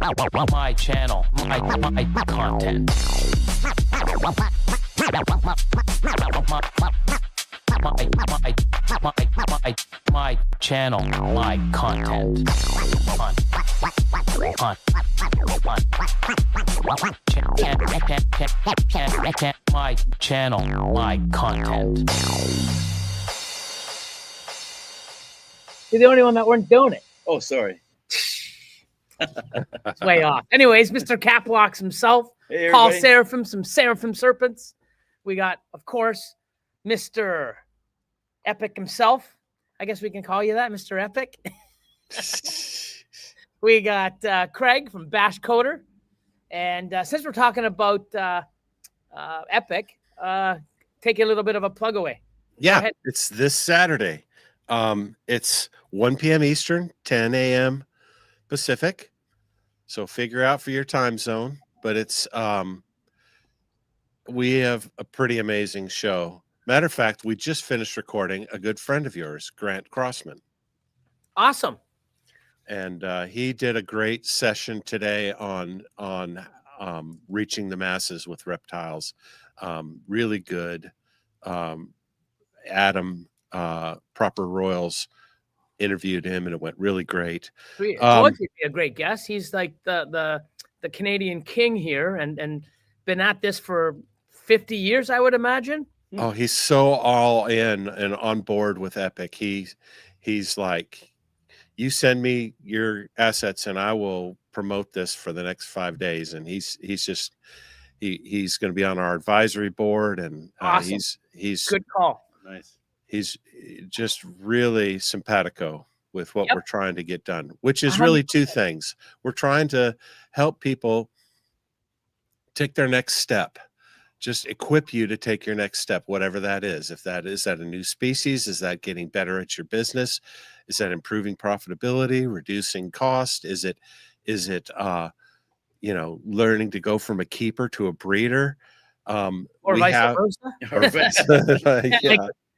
My channel, my content. My channel, my content. My channel, my content. You're the only one that weren't doing it. Oh, sorry. It's way off. Anyways, Mr. Capwalks himself, Hey, Paul everybody. Seraphim, some Seraphim Serpents. We got, of course, Mr. Epic himself. I guess we can call you that, Mr. Epic. We got Craig from BashCoder. And since we're talking about Epic, take a little bit of a plug away. Yeah, it's this Saturday. It's 1 p.m. Eastern, 10 a.m. Pacific. So figure out for your time zone. But it's we have a pretty amazing show. Matter of fact, we just finished recording a good friend of yours, Grant Crossman. Awesome. And he did a great session today on reaching the masses with reptiles. Really good. Adam Proper Royals interviewed him, and it went really great. He'd be a great guest. He's like the Canadian king here, and been at this for 50 years, I would imagine. Oh, he's so all in and on board with Epic. He's like, you send me your assets and I will promote this for the next 5 days. And he's going to be on our advisory board, and awesome. he's good call. Nice. He's just really simpatico with what we're trying to get done, which is 100%. really two things. We're trying to help people take their next step. Just equip you to take your next step, whatever that is. If that is that a new species, is that getting better at your business? Is that improving profitability, reducing cost? Is it learning to go from a keeper to a breeder? Or vice versa.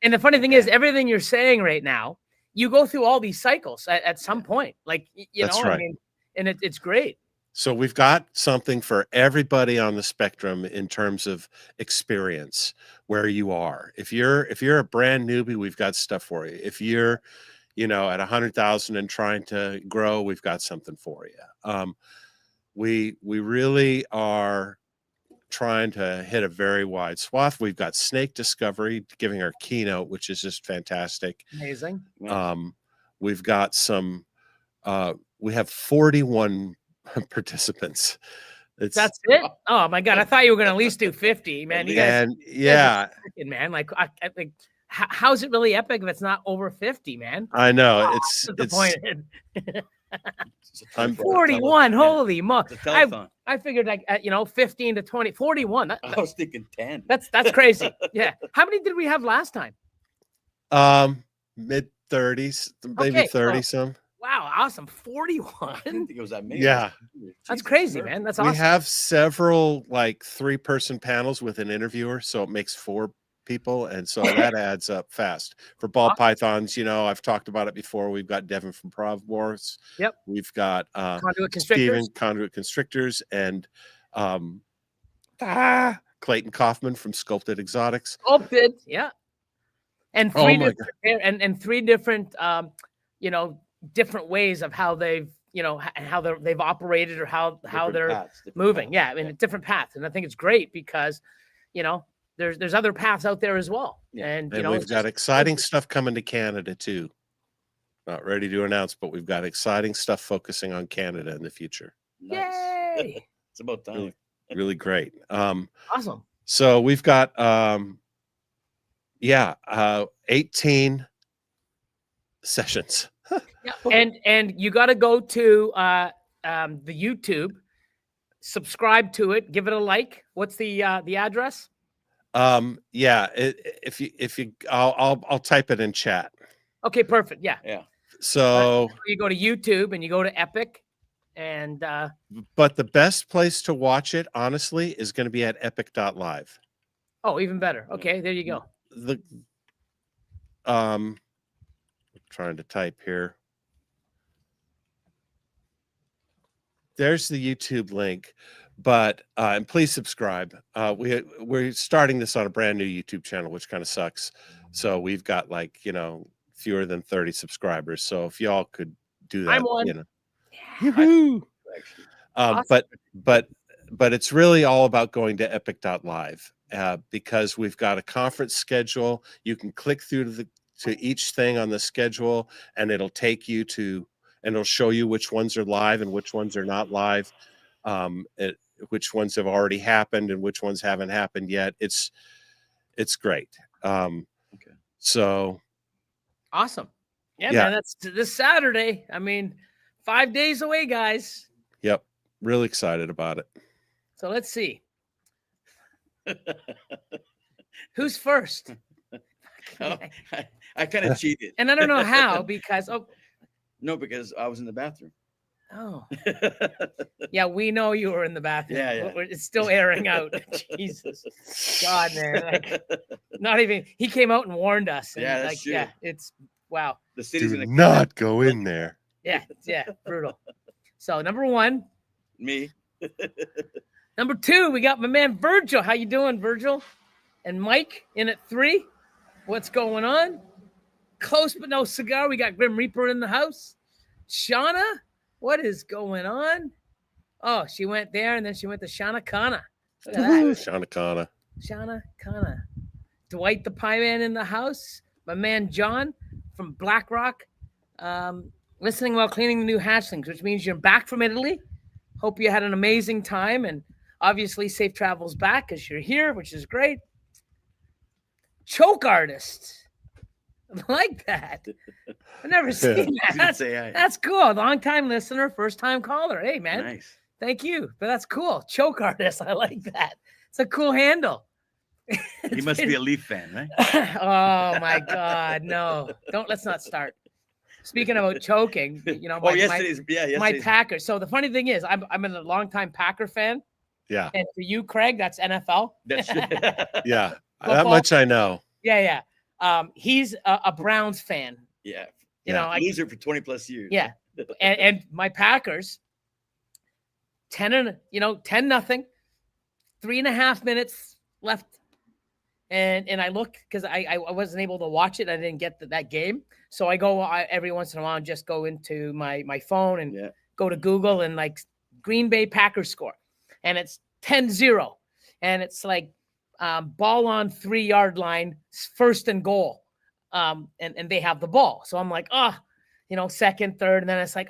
And the funny thing is, everything you're saying right now, you go through all these cycles at some point. Like, That's right. I mean, and it's great. So we've got something for everybody on the spectrum in terms of experience, where you are. If you're a brand newbie, we've got stuff for you. If you're, at 100,000 and trying to grow, we've got something for you. We really are trying to hit a very wide swath. We've got snake discovery giving our keynote, which is just fantastic. Amazing. We've got some. We have 41 participants. That's it. Oh my God! I thought you were going to at least do 50, man. You guys, man. Like, I think, how's it really epic if it's not over 50, man? I know it's disappointed. I'm 41. Holy moly! I figured like 15 to 20, 41. I was thinking 10. That's crazy. Yeah. How many did we have last time? Mid 30s, maybe 30 some. Wow, awesome. 41. I didn't think it was that many. Yeah. That's crazy, man. That's awesome. We have several like 3-person panels with an interviewer, so it makes 4 people, and so that adds up fast. For ball pythons, I've talked about it before. We've got Devin from Provmorse. Yep. We've got Conduit Steven, Conduit Constrictors, and Clayton Kaufman from Sculpted Exotics. Sculpted, yeah. And three different different ways of how they've they've operated or how they're moving. Yeah, I mean, different paths. And I think it's great because there's other paths out there as well. Yeah. And we've got exciting stuff coming to Canada too. Not ready to announce, but we've got exciting stuff focusing on Canada in the future. Nice. Yay! It's about time. Really great. Awesome. So we've got 18 sessions. Yeah. And you got to go to the YouTube, subscribe to it, give it a like. What's the address? I'll type it in chat. Okay, perfect. Yeah. So you go to YouTube and you go to Epic, and but the best place to watch it, honestly, is going to be at epic.live. Oh, even better. Okay, there you go. Trying to type here. there's the YouTube link. But and please subscribe. We're starting this on a brand new YouTube channel, which kind of sucks. So we've got like, fewer than 30 subscribers. So if y'all could do that, I'm one. Yoo-hoo! Awesome. But it's really all about going to epic.live because we've got a conference schedule. You can click through to each thing on the schedule, and it'll take you to, and it'll show you which ones are live and which ones are not live. Which ones have already happened and which ones haven't happened yet. It's great. Okay. So awesome. Yeah, man, that's this Saturday. I mean, 5 days away, guys. Yep. Really excited about it. So let's see. Who's first? Oh, I kind of cheated. And I don't know how because No, because I was in the bathroom. Oh. Yeah, we know you were in the bathroom. Yeah. It's still airing out. Jesus. God, man. Like, not even he came out and warned us. And Yeah, that's true. Yeah, it's wow. The city's Do gonna not go in there. Yeah, brutal. So number 1. Me. Number 2, we got my man Virgil. How you doing, Virgil? And Mike in at 3. What's going on? Close but no cigar. We got Grim Reaper in the house. Shauna, what is going on? Oh, she went there and then she went to Shauna Kana. Look at that. Shauna Kana. Shauna Kana. Dwight the Pie Man in the house. My man John from BlackRock. Listening while cleaning the new hatchlings, which means you're back from Italy. Hope you had an amazing time and obviously safe travels back because you're here, which is great. Choke artist. I like that. I've never seen that. That's cool. Long-time listener, first-time caller. Hey, man. Nice. Thank you. But that's cool. Choke artist. I like that. It's a cool handle. He must be a Leaf fan, right? Oh, my God. No. Let's not start. Speaking about choking, my Packers. So the funny thing is, I'm a longtime Packer fan. Yeah. And for you, Craig, that's NFL. That's yeah. That much I know. Yeah. He's a Browns fan. Yeah. You know, loser for 20 plus years. Yeah. and my Packers, 10-0, 3.5 minutes left. And I look because I wasn't able to watch it. I didn't get that game. So I go every once in a while and just go into my phone and go to Google and like Green Bay Packers score. And it's 10-0. And it's like ball on 3-yard line, first and goal. And they have the ball. So I'm like, second, third. And then it's like,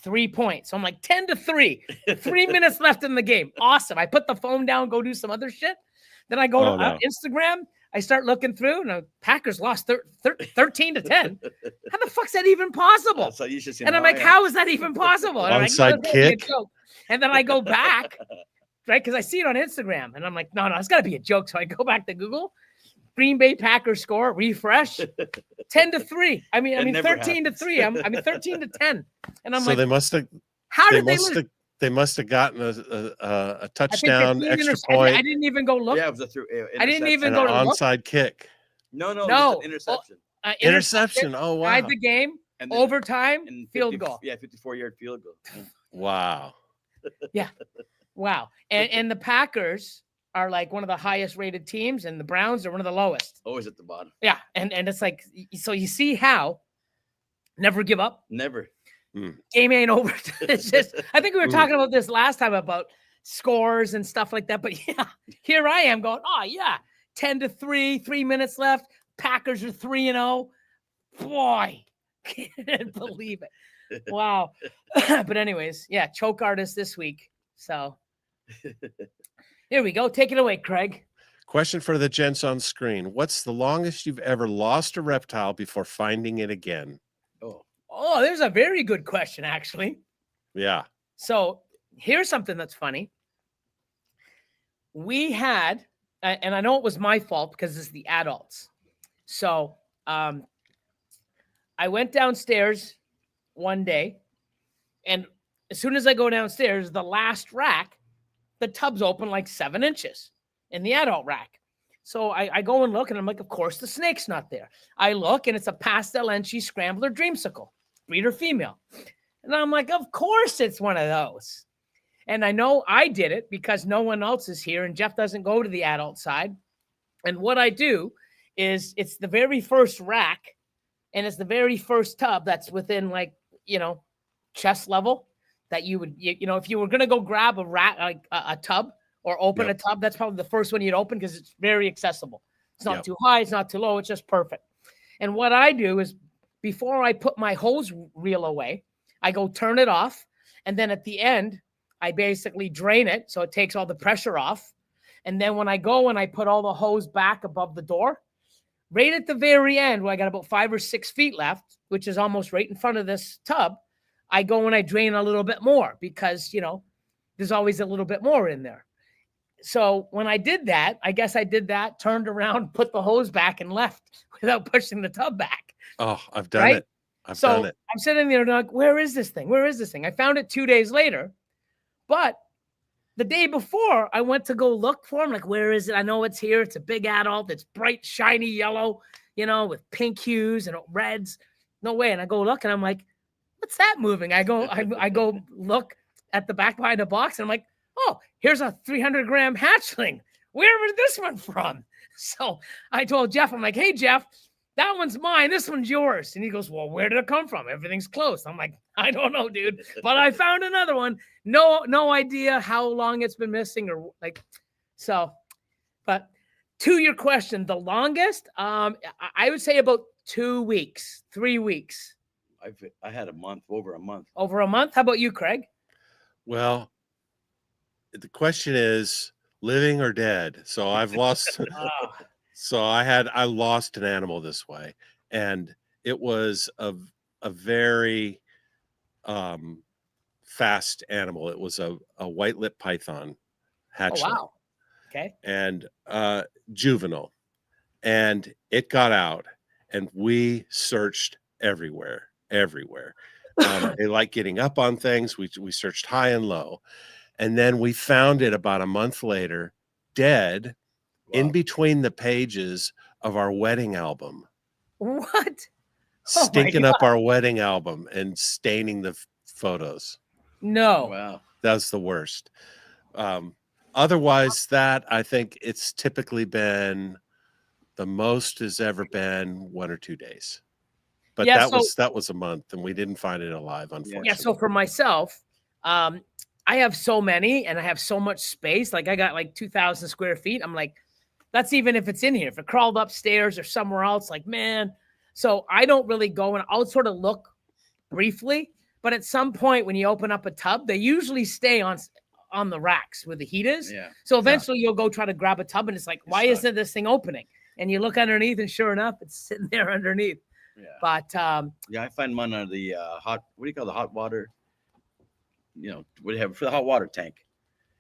3 points. So I'm like 10-3, 3 minutes left in the game. Awesome. I put the phone down, go do some other shit. Then I go to Instagram. I start looking through, and Packers lost 13-10. How the fuck's that even possible? So you should see and I'm like, how is that even possible? And onside kick. And then I go back, right? Because I see it on Instagram, and I'm like, no, it's got to be a joke. So I go back to Google. Green Bay Packers score, refresh, 10-3. I mean 13-3. I mean 13-10. And I'm so like, they must have. How did they lose? They must have gotten a touchdown, extra point. I didn't even go look. Yeah, it was a through. I didn't even go to onside kick. No, it was an interception. Interception. Oh, wow. Tied the game, and then, overtime, and field goal. Yeah, 54-yard field goal. Wow. Yeah. Wow. And the Packers are like one of the highest rated teams, and the Browns are one of the lowest. Always at the bottom. Yeah. And it's like, so you see how never give up. Never. Game ain't over. It's just, I think we were talking about this last time about scores and stuff like that. But yeah, here I am going, 10-3, 3 minutes left. Packers are 3-0. Boy, can't believe it. Wow. But anyways, yeah, choke artist this week. So here we go. Take it away, Craig. Question for the gents on screen. What's the longest you've ever lost a reptile before finding it again? Oh, there's a very good question, actually. Yeah. So here's something that's funny. We had, and I know it was my fault because it's the adults. So I went downstairs one day, and as soon as I go downstairs, the last rack, the tub's open like 7 inches in the adult rack. So I go and look, and I'm like, of course, the snake's not there. I look, and it's a pastel Enchi scrambler dreamsicle, breeder female. And I'm like, of course it's one of those. And I know I did it because no one else is here and Jeff doesn't go to the adult side. And what I do is it's the very first rack and it's the very first tub that's within like, chest level that you would, if you were going to go grab a rack, like a tub or open a tub, that's probably the first one you'd open because it's very accessible. It's not too high. It's not too low. It's just perfect. And what I do is before I put my hose reel away, I go turn it off. And then at the end, I basically drain it. So it takes all the pressure off. And then when I go and I put all the hose back above the door, right at the very end, where I got about 5 or 6 feet left, which is almost right in front of this tub, I go and I drain a little bit more because, there's always a little bit more in there. So when I did that, I guess I did that, turned around, put the hose back and left without pushing the tub back. Oh, I've done it. I've done it. I'm sitting there like, where is this thing? Where is this thing? I found it 2 days later, but the day before I went to go look for him. Like, where is it? I know it's here. It's a big adult. It's bright, shiny yellow, with pink hues and reds. No way. And I go look and I'm like, what's that moving? I go look at the back behind the box and I'm like, oh, here's a 300-gram hatchling. Where was this one from? So I told Jeff, I'm like, hey, Jeff, that one's mine. This one's yours. And he goes, well, where did it come from? Everything's close. I'm like, I don't know, dude. But I found another one. No idea how long it's been missing or so. But to your question, the longest, I would say about 2 weeks, 3 weeks. I had over a month. Over a month? How about you, Craig? Well, the question is living or dead. So I've lost. So I lost an animal this way, and it was a very fast animal. It was a white-lipped python hatchling. Oh, wow. Okay. And juvenile, and it got out, and we searched everywhere. They like getting up on things. We searched high and low, and then we found it about a month later, dead. Wow. In between the pages of our wedding album. What? Stinking up our wedding album and staining the photos. No. Wow. That's the worst. Otherwise, that I think it's typically been the most has ever been 1 or 2 days. But that was a month, and we didn't find it alive, unfortunately. Yeah. So for myself, I have so many, and I have so much space. Like I got like 2,000 square feet. I'm like, that's even if it's in here. If it crawled upstairs or somewhere else, like, man. So I don't really go, and I'll sort of look briefly. But at some point, when you open up a tub, they usually stay on the racks where the heat is. Yeah. So eventually, you'll go try to grab a tub, and it's like, why isn't this thing opening? And you look underneath, and sure enough, it's sitting there underneath. Yeah. But I find mine under the what do you call the hot water? What do you have for the hot water tank?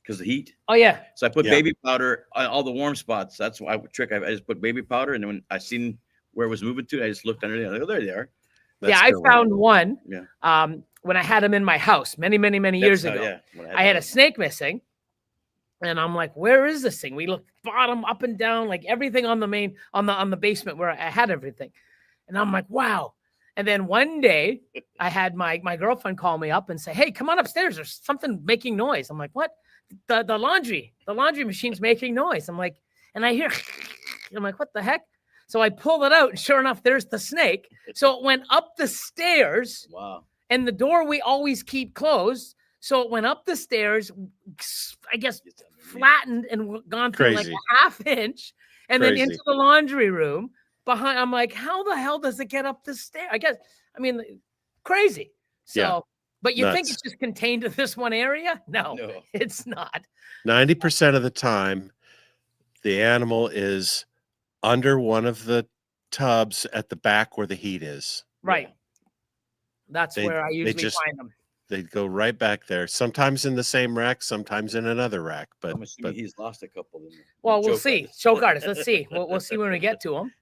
Because the heat. Oh yeah. So I put baby powder on all the warm spots. That's why I just put baby powder, and then when I seen where it was moving to, I just looked under there. Like, oh, there they are. I found one. Yeah. When I had them in my house many years ago. I had a snake missing, and I'm like, where is this thing? We looked bottom, up and down, like everything on the basement where I had everything. And I'm like, wow. And then one day I had my girlfriend call me up and say, hey, come on upstairs. There's something making noise. I'm like, what? The laundry machine's making noise. I'm like, and I hear, I'm like, what the heck? So I pulled it out, and sure enough, there's the snake. So it went up the stairs. Wow. And the door we always keep closed. So it went up the stairs, I guess, flattened and gone through like a half inch, and then into the laundry room. Behind, I'm like, how the hell does it get up the stairs? Crazy. So, but you think it's just contained to this one area? No, it's not. 90% of the time, the animal is under one of the tubs at the back where the heat is. Right. That's where I usually find them. They go right back there. Sometimes in the same rack, sometimes in another rack. But he's lost a couple. Well, we'll see. Choke artists. Let's see. We'll see when we get to them.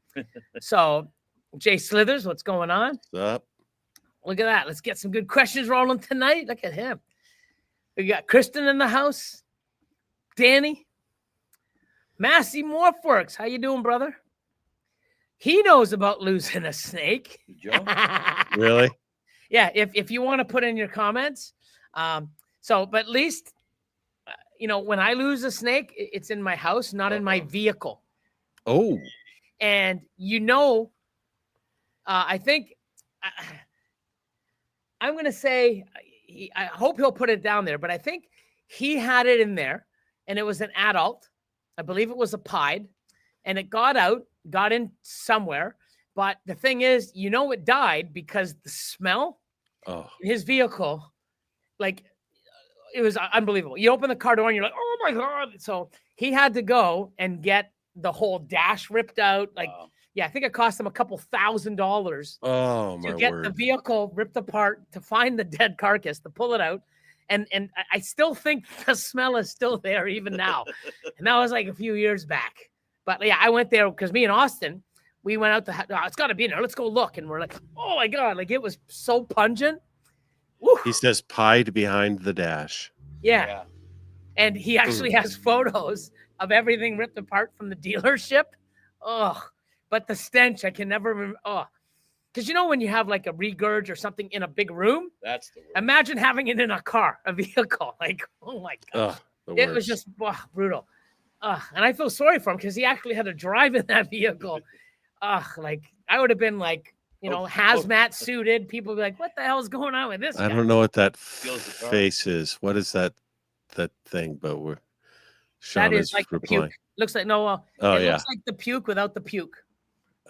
So, Jay Slithers, what's going on? What's up? Look at that. Let's get some good questions rolling tonight. Look at him. We got Kristen in the house. Danny. Massey Morphworks. How you doing, brother? He knows about losing a snake. Joe? Really? Yeah. If you want to put in your comments. But at least when I lose a snake, it's in my house, not in my vehicle. Oh. And I think I'm going to say, I hope he'll put it down there, but I think he had it in there and it was an adult. I believe it was a pied, and it got in somewhere. But the thing is, it died because the smell in his vehicle, like, it was unbelievable. You open the car door and you're like, oh my God. So he had to go and get the whole dash ripped out. Like, I think it cost him a couple $1,000 to get the vehicle ripped apart, to find the dead carcass, to pull it out. And I still think the smell is still there even now. And that was like a few years back. But yeah, I went there because me and Austin, we went out it's got to be in there. Let's go look. And we're like, oh my God, like it was so pungent. Woo. He says pied behind the dash. Yeah. And he actually has photos of everything ripped apart from the dealership. Oh, but the stench, I can never remember. Oh, because when you have like a regurg or something in a big room, that's the worst. Imagine having it in a vehicle. Like, oh my God. It was just brutal. And I feel sorry for him because he actually had to drive in that vehicle. Like I would have been like, hazmat suited. People would be like, what the hell is going on with this guy? I don't know what that face is. What is that thing? But that is like the puke. Looks like looks like the puke without the puke.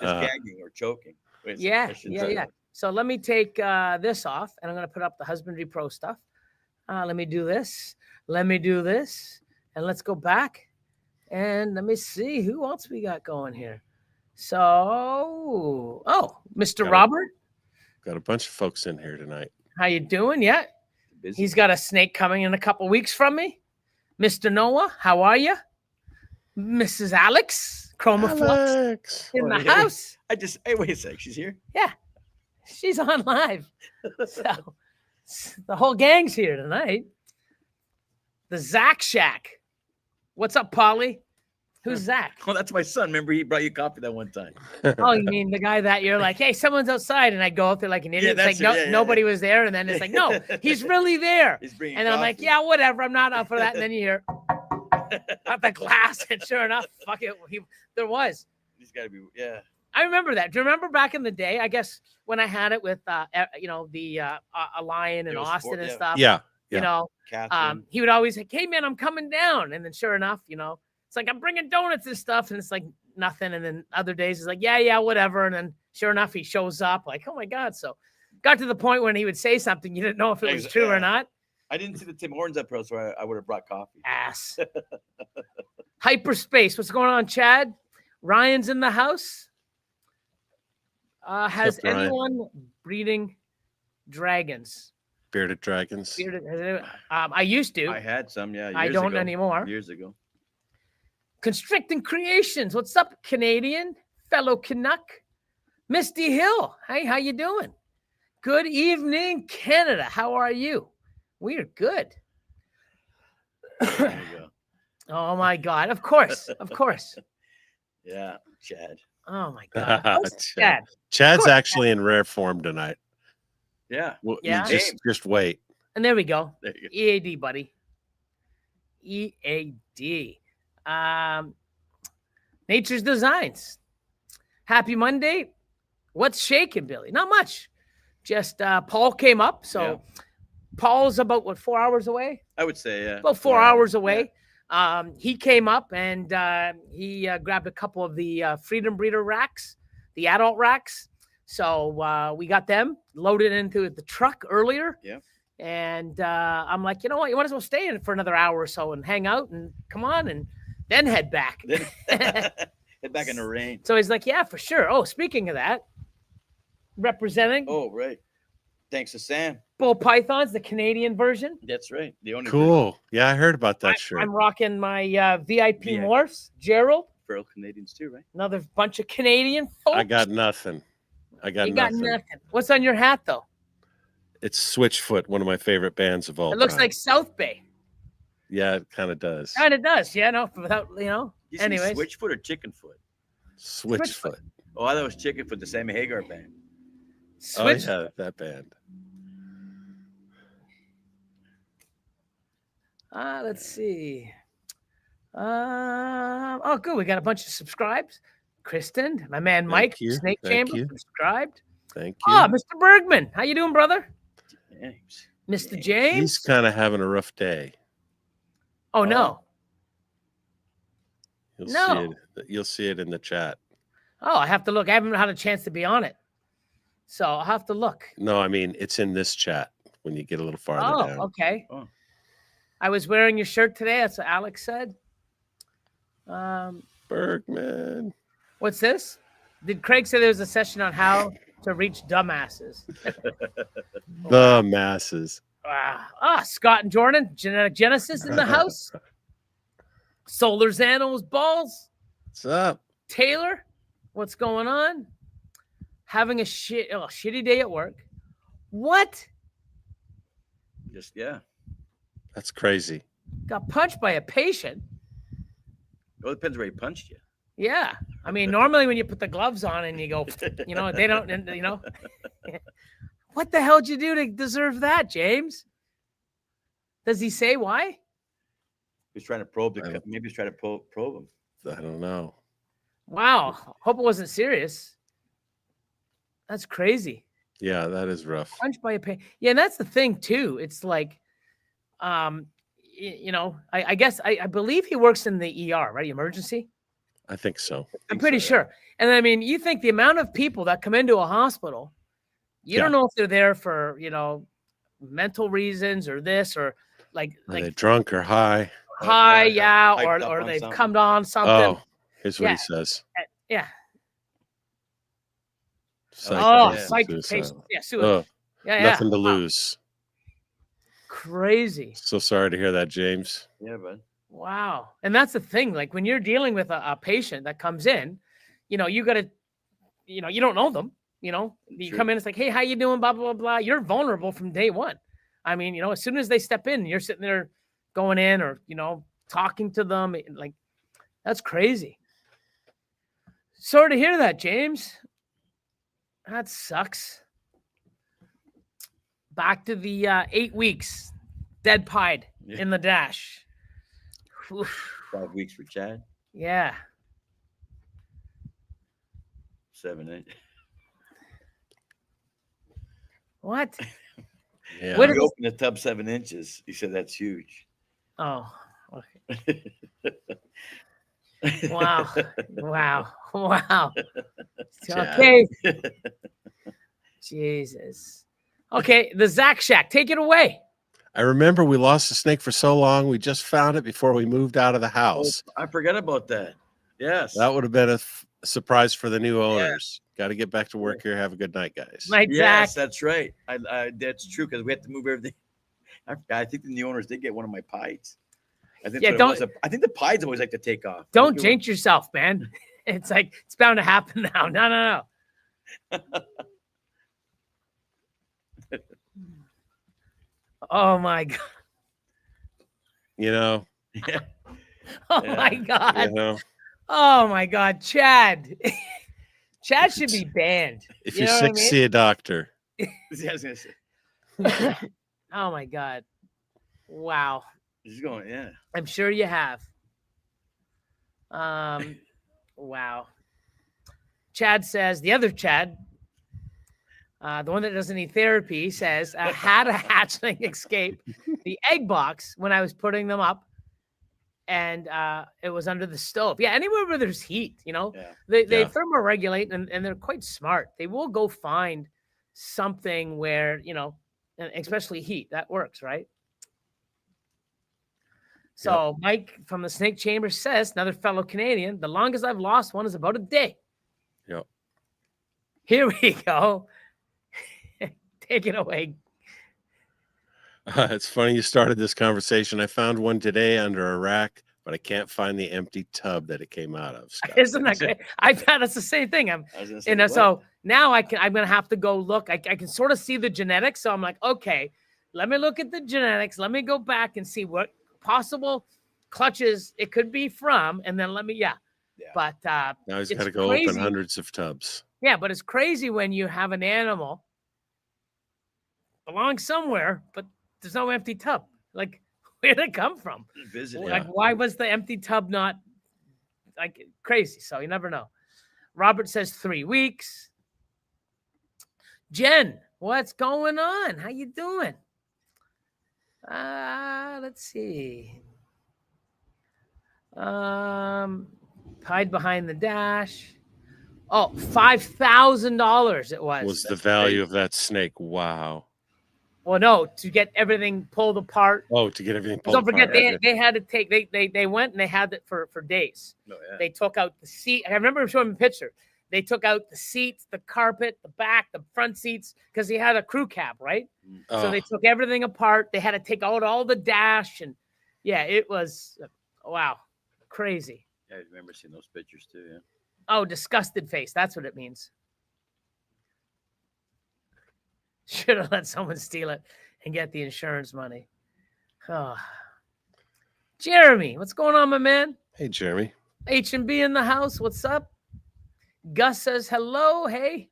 Just gagging or choking. Wait, yeah. So let me take this off, and I'm going to put up the Husbandry Pro stuff. Let me do this. And let's go back. And let me see who else we got going here. So, Mr. Robert. Got a bunch of folks in here tonight. How you doing? Yeah. He's got a snake coming in a couple weeks from me. Mr. Noah, how are you? Mrs. Alex, Chromaflux in the house. Hey, wait a sec. She's here? Yeah. She's on live. So the whole gang's here tonight. The Zach Shack. What's up, Polly? Who's Zach? Oh, that's my son. Remember, he brought you coffee that one time. Oh, you mean the guy that you're like, hey, someone's outside, and I go out there like an idiot. It's like, nobody was there, and then it's like, no, he's really there. He's bringing and then I'm like, yeah, whatever, I'm not up for that. And then you hear at the glass, and sure enough, fuck it, there was. He's got to be, I remember that. Do you remember back in the day? I guess when I had it with, the a lion and Austin and stuff. Yeah. He would always say, hey man, I'm coming down, and then sure enough, it's like, I'm bringing donuts and stuff. And it's like nothing. And then other days it's like, yeah, whatever. And then sure enough, he shows up like, oh my God. So got to the point when he would say something. You didn't know if it was true or not. I didn't see the Tim Hortons up pro, so I would have brought coffee. Ass. Hyperspace. What's going on, Chad? Ryan's in the house. Has anyone breeding dragons? Bearded dragons. I used to. I had some, I don't anymore. Years ago. Constricting Creations. What's up, Canadian? Fellow Canuck. Misty Hill. Hey, how you doing? Good evening, Canada. How are you? We are good. There you go. Oh, my God. Of course. Yeah, Chad. Oh, my God. Chad? Chad's actually in rare form tonight. Yeah. Well, just wait. And there we go. There you go. EAD, buddy. EAD. Nature's Designs. Happy Monday. What's shaking, Billy? Not much. Just Paul came up. So Paul's about 4 hours away? I would say, yeah. About 4 hours away. Yeah. He came up and he grabbed a couple of the Freedom Breeder racks, the adult racks. So we got them loaded into the truck earlier. Yeah. And I'm like, you know what? You might as well stay in for another hour or so and hang out and come on and then head back. Head back in the rain. So he's like, yeah, for sure. Oh, speaking of that, representing. Oh, right. Thanks to Sam. Bull Pythons, the Canadian version. That's right. The only cool. version. Yeah, I heard about that shirt. I'm rocking my VIP morphs. Gerald. Feral Canadians too, right? Another bunch of Canadian folks. I got nothing. You got nothing. What's on your hat, though? It's Switchfoot, one of my favorite bands of all time. It looks like South Bay. Yeah, it kind of does. Kind of does. Yeah, no, without, anyways. Switchfoot or Chickenfoot? Switchfoot. Oh, I thought it was Chickenfoot, the Sammy Hagar band. Oh, yeah, that band. Let's see. Oh, good. We got a bunch of subscribes. Kristen, my man Mike, you. Snake Thank Chamber, you. subscribed. Thank you. Oh, Mr. Bergman, how you doing, brother? James. Mr. He's James. kind of having a rough day. Oh no. You'll see it in the chat. Oh, I have to look. I haven't had a chance to be on it, so I'll have to look. No, I mean it's in this chat when you get a little farther down. Okay. Oh. I was wearing your shirt today. That's what Alex said. Bergman. What's this? Did Craig say there was a session on how to reach dumbasses? The masses. Scott and Jordan, Genetic Genesis in the house. Solar Xanos balls. What's up? Taylor, what's going on? Having a shitty day at work. What? Just yeah. That's crazy. Got punched by a patient. Well, it depends where he punched you. Yeah. I mean, normally when you put the gloves on and you go, they don't, what the hell did you do to deserve that, James? Does he say why? He's trying to probe maybe he's trying to probe him. I don't know. Wow. Hope it wasn't serious. That's crazy. Yeah, that is rough. Punched by a patient. Yeah, and that's the thing too. It's like, I guess I believe he works in the ER, right? Emergency. I think so. I'm pretty sure. And I mean, you think the amount of people that come into a hospital, you don't know if they're there for, mental reasons or this or Are they drunk or high? High, or they've come on something. Oh, here's what he says. Yeah. Psych patient. Yeah, suicide. Nothing to Wow. lose. Crazy. So sorry to hear that, James. Yeah, bud. Wow. And that's the thing. Like when you're dealing with a patient that comes in, you got to, you don't know them, you come in, it's like, hey, how you doing? Blah, blah, blah, blah. You're vulnerable from day one. I mean, as soon as they step in, you're sitting there going in or, talking to them. Like, that's crazy. Sorry to hear that, James. That sucks. Back to the 8 weeks, dead pied in the dash. 5 weeks for Chad. Yeah. 7, 8. What? Yeah. What He opened the tub 7 inches. He said that's huge. Oh. Okay. Wow. Okay. Jesus. Okay, the Zach Shack. Take it away. I remember we lost the snake for so long. We just found it before we moved out of the house. I forgot about that. Yes. That would have been a surprise for the new owners. Got to get back to work here. Have a good night, guys. Night, Yes, Zach. that's right. That's true because we had to move everything. I think the new owners did get one of my pies. I think I think the pies always like to take off. Don't jinx yourself, man. It's like it's bound to happen now. No. Oh my god. Yeah. Oh my god. You Oh my god, Chad. Chad should be banned. If you're sick, see a doctor. Yeah, I was gonna say. Oh my god. Wow. He's going, yeah. I'm sure you have. Wow. Chad says, the other Chad, the one that doesn't need therapy, says, I had a hatchling escape the egg box when I was putting them up, and it was under the stove. Yeah, anywhere where there's heat, they thermoregulate, and they're quite smart. They will go find something where, and especially heat, that works, right? So Mike from the Snake Chamber says, another fellow Canadian, the longest I've lost one is about a day. Yep. Here we go. Take it away. It's funny you started this conversation. I found one today under a rack, but I can't find the empty tub that it came out of. Scott. Isn't that great? I found it's the same thing. So now I'm gonna have to go look. I can sort of see the genetics. So I'm like, okay, let me look at the genetics. Let me go back and see what possible clutches it could be from, and then but now he's got to go open hundreds of tubs. Yeah, but it's crazy when you have an animal belongs somewhere, but there's no empty tub. Like, Where did it come from? Visiting. Like, why was the empty tub not like crazy? So you never know. Robert says 3 weeks. Jen, what's going on? How you doing? Let's see. Hide behind the dash. Oh, $5,000 it was. Was the value of that snake? Wow. Well, no, to get everything pulled apart. Oh, to get everything pulled Don't forget, apart. they had to take. They went and they had it for days. Oh, yeah. They took out the seat. I remember showing him a picture. They took out the seats, the carpet, the back, the front seats, because he had a crew cab, right? So they took everything apart. They had to take out all the dash, and yeah, it was wow, crazy. Yeah, I remember seeing those pictures too. Yeah. Oh, disgusted face. That's what it means. Should have let someone steal it and get the insurance money. Oh. Jeremy, what's going on, my man? Hey, Jeremy. H&B in the house. What's up? Gus says hello. Hey.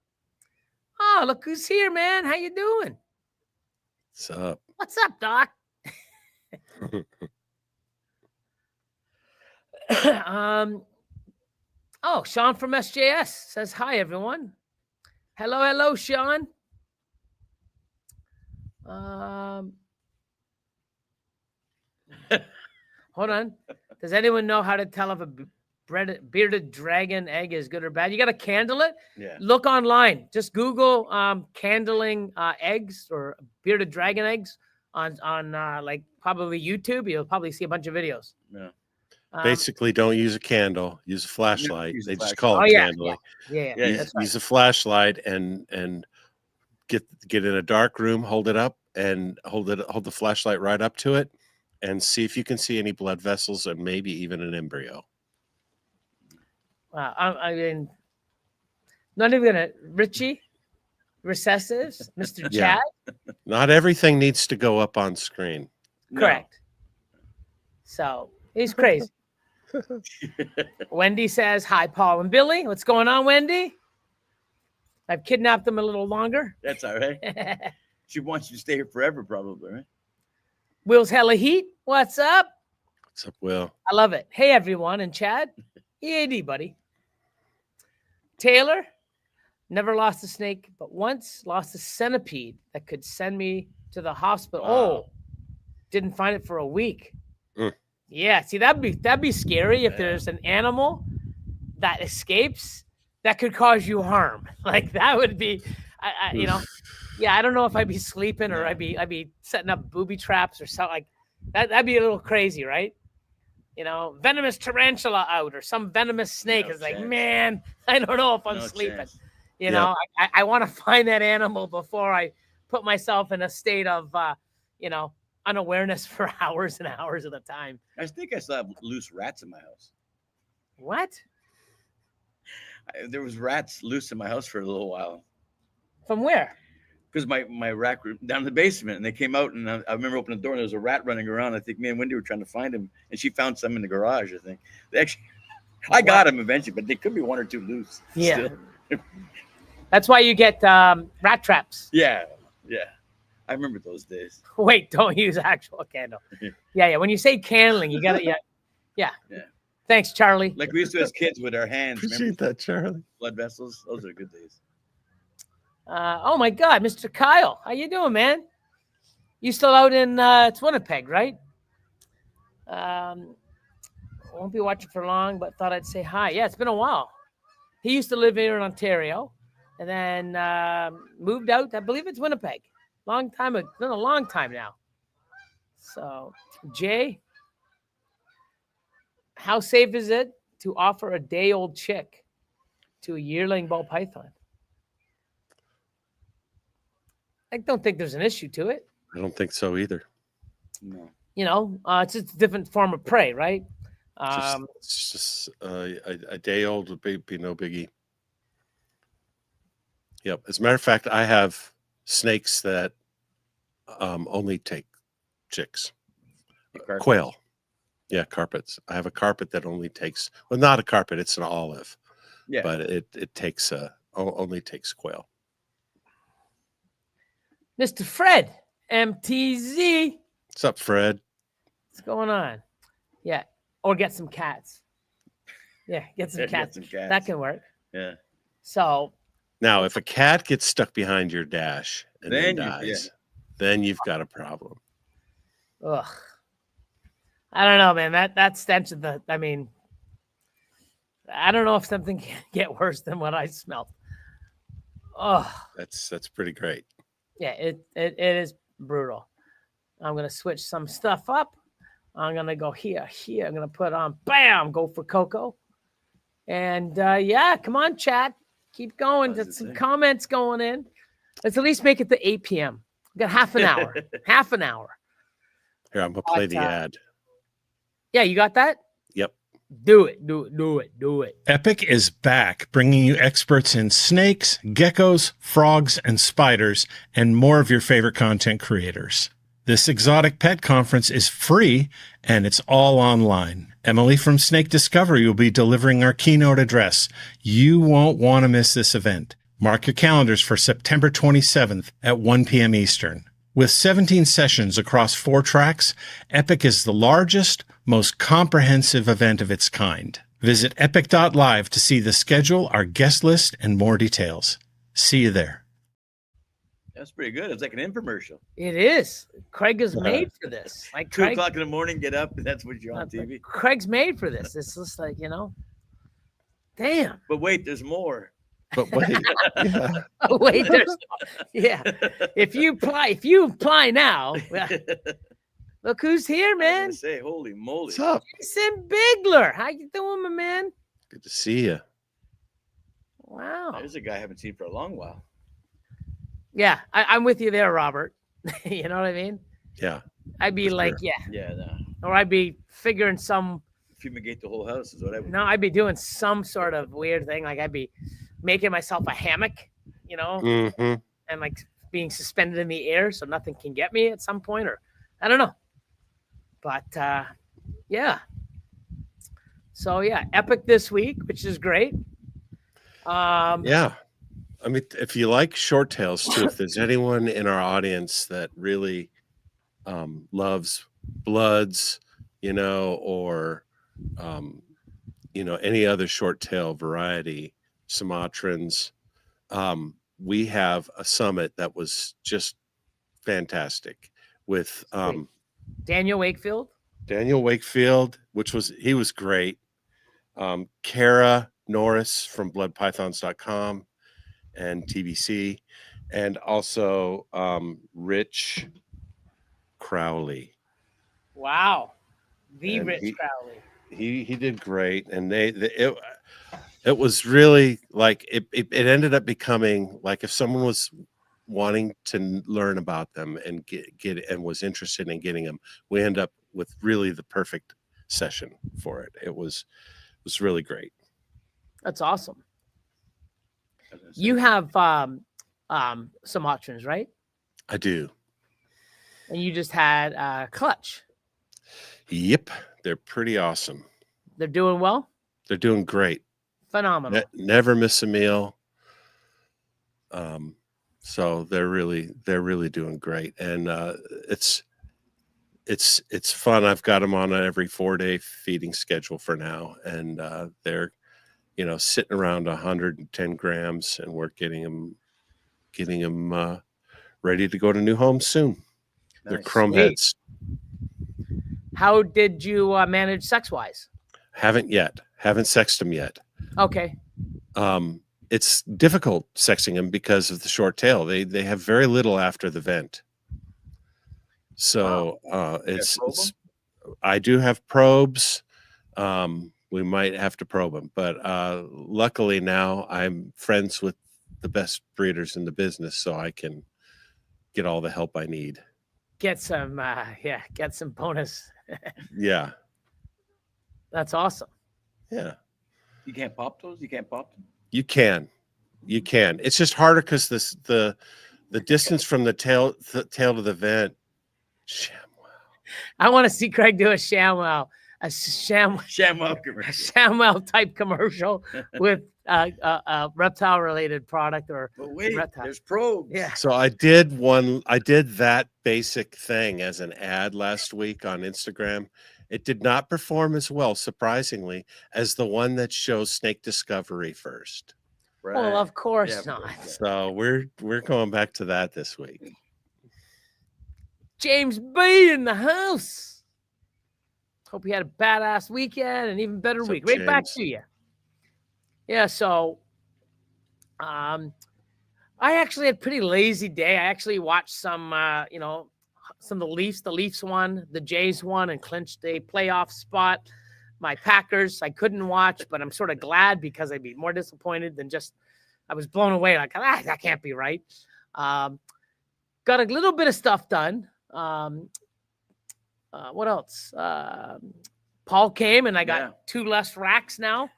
Oh, look who's here, man. How you doing? What's up? What's up, Doc? Oh, Sean from SJS says hi, everyone. Hello, Sean. Hold on. Does anyone know how to tell if a bearded dragon egg is good or bad? You got to candle it. Yeah. Look online. Just Google candling eggs or bearded dragon eggs on like probably YouTube. You'll probably see a bunch of videos. Yeah. Basically, don't use a candle. Use a flashlight. Use a They just flashlight. call it candling. Yeah. Use a flashlight and get in a dark room. Hold it up and hold the flashlight right up to it, and see if you can see any blood vessels and maybe even an embryo. Wow. I mean, not even gonna Richie, recessives, Mr. Chad. Not everything needs to go up on screen. Correct. So he's crazy. Wendy says, hi, Paul and Billy. What's going on, Wendy? I've kidnapped them a little longer. That's all right. She wants you to stay here forever, probably, right? Will's hella heat. What's up? What's up, Will? I love it. Hey, everyone. And Chad. EAD, buddy. Taylor. Never lost a snake, but once lost a centipede that could send me to the hospital. Wow. Oh, didn't find it for a week. Yeah, see, that'd be scary if there's an animal that escapes that could cause you harm. Like that would be, I don't know if I'd be sleeping or I'd be setting up booby traps or something like that. That'd be a little crazy, right? You know, venomous tarantula out or some venomous snake is like, man, I don't know if I'm sleeping. Chance. You know, I want to find that animal before I put myself in a state of, unawareness for hours and hours at a time. I think I still have loose rats in my house. What? There was rats loose in my house for a little while. From where? Because my rack room down in the basement, and they came out, and I remember opening the door, and there was a rat running around. I think me and Wendy were trying to find him, and she found some in the garage. I think they actually, I got him eventually, but they could be one or two loose. Yeah, still. That's why you get rat traps. Yeah. I remember those days. Wait, don't use actual candle. Yeah. When you say candling, you got to, yeah. Thanks, Charlie. Like we used to as kids with our hands. Appreciate that, Charlie. Blood vessels. Those are good days. Oh my God, Mr. Kyle, how you doing, man? You still out in it's Winnipeg, right? Won't be watching for long, but thought I'd say hi. Yeah, it's been a while. He used to live here in Ontario, and then moved out. I believe it's Winnipeg. Long time ago, been a long time now. So, Jay, how safe is it to offer a day-old chick to a yearling ball python? I don't think there's an issue to it. I don't think so either. No. You know, it's just a different form of prey, right? It's just a day old would be no biggie. Yep. As a matter of fact, I have snakes that only take chicks. Quail. Yeah, carpets. I have a carpet that only takes, well, not a carpet, it's an olive. Yeah. But it takes only takes quail. Mr. Fred, MTZ. What's up, Fred? What's going on? Yeah. Or get some cats. Yeah, get some cats. That can work. Yeah. So now, if a cat gets stuck behind your dash and then Then dies, then you've got a problem. ugh. I don't know, man. That stench of I mean, I don't know if something can get worse than what I smelled. Oh, That's pretty great. yeah, it is brutal. I'm gonna switch some stuff up. I'm gonna go here. I'm gonna put on, bam, go for Coco. And yeah, come on, chat. Keep going. Get some comments going in. Let's at least make it to 8 p.m. We got half an hour. Half an hour. Here, I'm gonna play the ad. Yeah, you got that? Yep. Do it. Epic is back, bringing you experts in snakes, geckos, frogs, and spiders, and more of your favorite content creators. This exotic pet conference is free, and it's all online. Emily from Snake Discovery will be delivering our keynote address. You won't want to miss this event. Mark your calendars for September 27th at 1 p.m. Eastern. With 17 sessions across 4 tracks, Epic is the largest, most comprehensive event of its kind. Visit epic.live to see the schedule, our guest list, and more details. See you there. That's pretty good. It's like an infomercial. It is. Craig is made for this. Like 2 o'clock in the morning, get up, and that's what you're on TV. Craig's made for this. It's just like, damn. But wait, there's more. But wait, yeah. Oh, wait, there's If you apply now, look who's here, man. Say, holy moly. What's up? Jason Bigler. How you doing, my man? Good to see you. Wow. There's a guy I haven't seen for a long while. Yeah, I'm with you there, Robert. You know what I mean? Yeah. I'd be like, sure. Yeah, no. Or I'd be figuring some. Fumigate the whole house is what I would. No, I'd be doing some sort of weird thing. Like I'd be making myself a hammock, Mm-hmm. and like being suspended in the air so nothing can get me at some point, or I don't know. But yeah. So yeah, Epic this week, which is great. Yeah. I mean, if you like short tails too, if there's anyone in our audience that really loves bloods, or any other short tail variety, Sumatrans, we have a summit that was just fantastic with Daniel Wakefield, he was great. Kara Norris from bloodpythons.com and TBC, and also Rich Crowley. Wow. And Rich Crowley. He did great, and it was really like it ended up becoming like if someone was wanting to learn about them and get and was interested in getting them, we end up with really the perfect session for it. It was really great. That's awesome. You have Sumatrans, right? I do. And you just had Clutch. Yep, they're pretty awesome. They're doing well. They're doing great. Phenomenal. Never miss a meal. So they're really doing great, and it's fun. I've got them on every 4-day feeding schedule for now, and they're sitting around 110 grams, and we're getting them ready to go to new homes soon. Nice. They're chrome heads. How did you manage sex-wise? Haven't sexed them yet. Okay. It's difficult sexing them because of the short tail. They have very little after the vent. So it's I do have probes. We might have to probe them, but luckily now I'm friends with the best breeders in the business, so I can get all the help I need. Get some bonus. Yeah. That's awesome. Yeah. You can't pop those? You can't pop them? You can. It's just harder because the distance from the tail to the vent. ShamWow. I want to see Craig do a ShamWow. A ShamWow commercial. ShamWow type commercial with reptile related product or But wait, reptile. there's probes. Yeah. So I did that basic thing as an ad last week on Instagram. It did not perform as well, surprisingly, as the one that shows snake discovery first. Right. Well, of course Yeah, not. yeah. So we're going back to that this week. James B in the house. Hope you had a badass weekend and even better What's up, week. Right back James? to you. Yeah, so I actually had a pretty lazy day. I actually watched some some of the Leafs won, the Jays won and clinched a playoff spot. My Packers, I couldn't watch, but I'm sort of glad because I'd be more disappointed than just I was blown away. Like, that can't be right. Got a little bit of stuff done. What else? Paul came and I got 2 less racks now.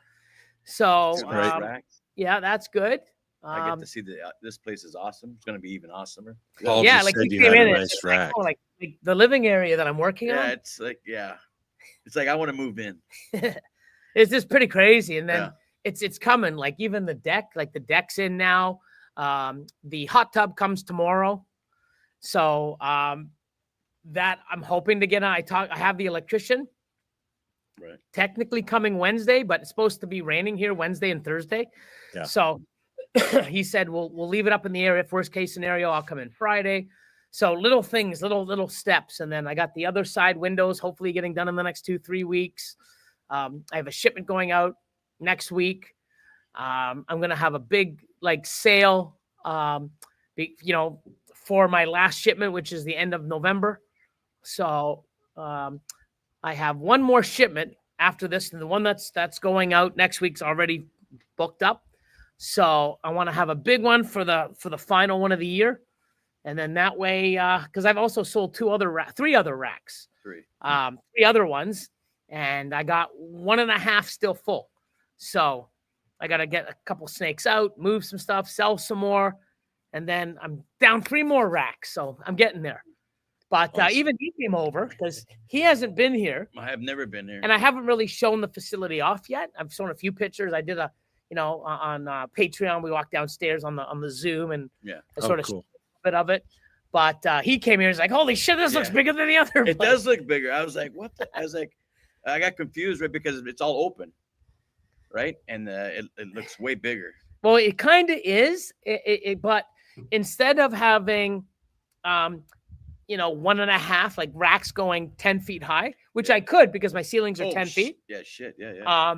So Racks. yeah, that's good. I get to see this place is awesome. It's going to be even awesomer. Paul yeah, just like said you you came had in, a and nice it's rack. like, like the living area that I'm working Yeah, on. it's like I want to move in. It's just pretty crazy. And then Yeah. it's coming. Like even the deck, like the deck's in now. The hot tub comes tomorrow. So that I'm hoping to get on. I have the electrician. Right. Technically coming Wednesday, but it's supposed to be raining here Wednesday and Thursday. Yeah. So he said we'll leave it up in the air. If worst case scenario, I'll come in Friday. So little things, little steps. And then I got the other side windows, hopefully getting done in the next 2-3 weeks. I have a shipment going out next week. I'm going to have a big sale, for my last shipment, which is the end of November. So I have one more shipment after this, and the one that's going out next week's already booked up. So I want to have a big one for the final one of the year. And then that way, because I've also sold 3 other racks, 3 other ones, and I got 1.5 still full. So I got to get a couple snakes out, move some stuff, sell some more, and then I'm down 3 more racks. So I'm getting there. But Awesome. even he came over because he hasn't been here. I have never been here. And I haven't really shown the facility off yet. I've shown a few pictures. I did on Patreon, we walked downstairs on the Zoom and I sort of cool. bit of it, but he came here. He's like, "Holy shit, this looks bigger than the other." It place." does look bigger. I was like, "What?" I was like, I got confused, right, because it's all open, right, and it looks way bigger. Well, it kind of is, but instead of having, 1.5 like racks going 10 feet high, which I could because my ceilings are 10 feet. Yeah, shit, yeah.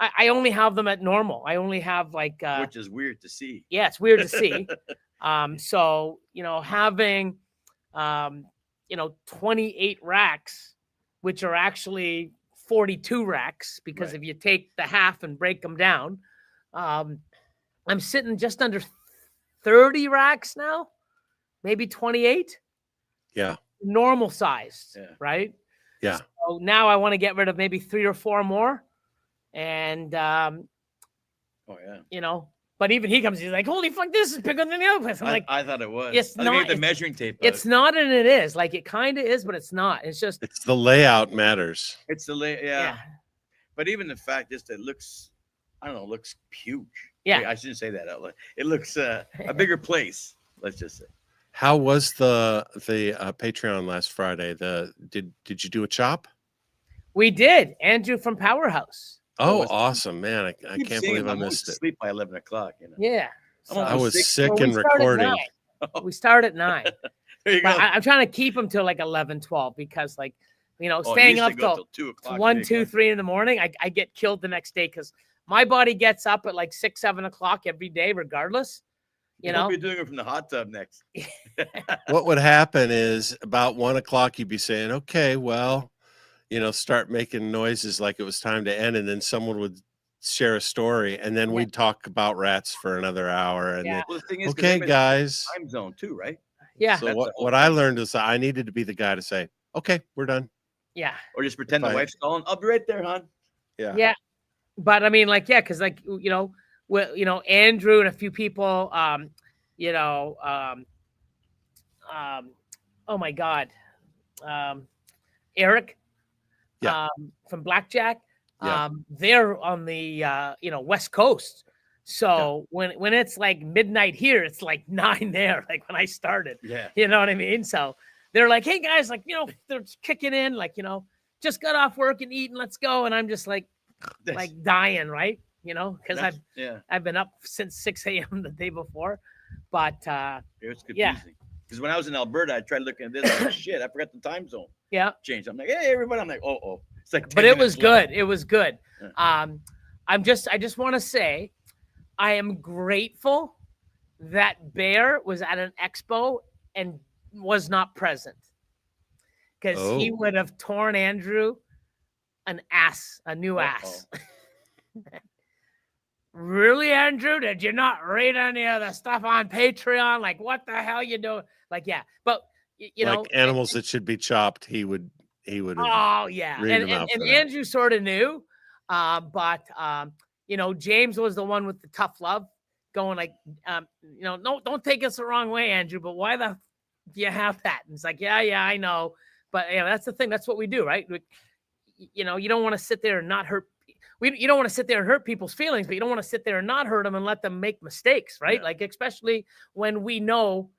I only have them at normal. I only have which is weird to see. Yeah, it's weird to see. So, having, 28 racks, which are actually 42 racks, because if you take the half and break them down, I'm sitting just under 30 racks now, maybe 28. Yeah. Normal size, right? Yeah. So now I want to get rid of maybe 3 or 4 more. And, but even he comes, he's like, "Holy fuck, this is bigger than the other place." I'm like, I thought it was. It's not the measuring tape. It's not, and it is. Like, it kind of is, but it's not. It's just it's the layout matters. It's the yeah. But even the fact is that it looks, I don't know, looks huge. Yeah. I shouldn't say that out loud. It looks a bigger place. Let's just say. How was the Patreon last Friday? Did you do a chop? We did. Andrew from Powerhouse. Oh, awesome, man! I can't believe I missed it. Sleep by 11 o'clock. Yeah. I was sick Well, and recording. We start at 9. There you go. But I'm trying to keep him till like 11, 12 because staying up till 2 o'clock. 1, 2, 3 in the morning, I get killed the next day because my body gets up at like 6, 7 o'clock every day, regardless. You'll be doing it from the hot tub next. What would happen is about 1 o'clock, you'd be saying, "Okay, well," start making noises like it was time to end, and then someone would share a story, and then we'd talk about rats for another hour, and then, Well, the thing is, okay, guys. Time zone too, right? Yeah. So what I learned is I needed to be the guy to say, "Okay, we're done." Yeah. Or just pretend the wife's calling. I'll be right there, hon. Yeah. Yeah. But I mean, because Andrew and a few people, oh my God, Eric, from Blackjack, they're on the West Coast, So when it's like midnight here, it's like 9 there, like when I started. Yeah. You know what I mean? So they're like, hey guys, like, they're kicking in, like, just got off work and eating, let's go. And I'm just like dying, right? Because I've been up since 6 a.m. the day before. But it was confusing. Because when I was in Alberta, I tried looking at this. I'm like, shit, I forgot the time zone. Yeah. Changed. I'm like, hey, everybody. I'm like, oh. It's like, but it was good. It was good. Yeah. I just want to say, I am grateful that Bear was at an expo and was not present, because he would have torn Andrew a new ass. Really, Andrew? Did you not read any of the stuff on Patreon? Like, what the hell you doing? Like, yeah, but like animals that should be chopped, he would. Oh yeah, and Andrew sort of knew, but James was the one with the tough love, going like, no, don't take us the wrong way, Andrew, but why the do you have that? And it's like, yeah, I know, but that's the thing. That's what we do, right? You don't want to sit there and not hurt. You don't want to sit there and hurt people's feelings, but you don't want to sit there and not hurt them and let them make mistakes, right? Yeah. Like, especially when we know,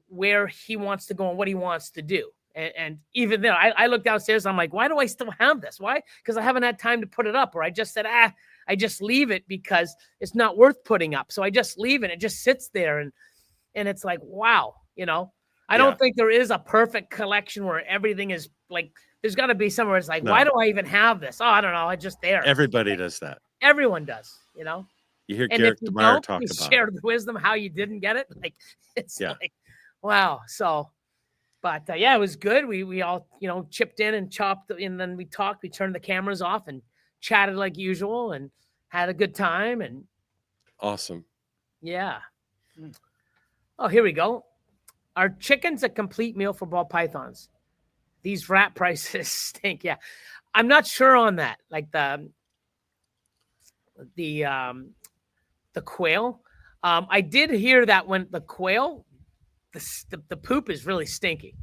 where he wants to go and what he wants to do. And even then, I look downstairs, I'm like, why do I still have this? Why? Because I haven't had time to put it up, or I just said, I just leave it because it's not worth putting up. So I just leave it. It just sits there. And it's like, wow, I don't think there is a perfect collection where everything is like, there's got to be somewhere it's like, why do I even have this? Oh, I don't know. It's just there. Everybody does that. Everyone does, You hear Garrett DeMeyer talk about share the wisdom how you didn't get it. Like, it's like, wow. So, but it was good. We all, chipped in and chopped, and then we talked. We turned the cameras off and chatted like usual and had a good time. And awesome. Yeah. Oh, here we go. Are chickens a complete meal for ball pythons? These rat prices stink. Yeah. I'm not sure on that. Like the quail. I did hear that when the quail, the poop is really stinky.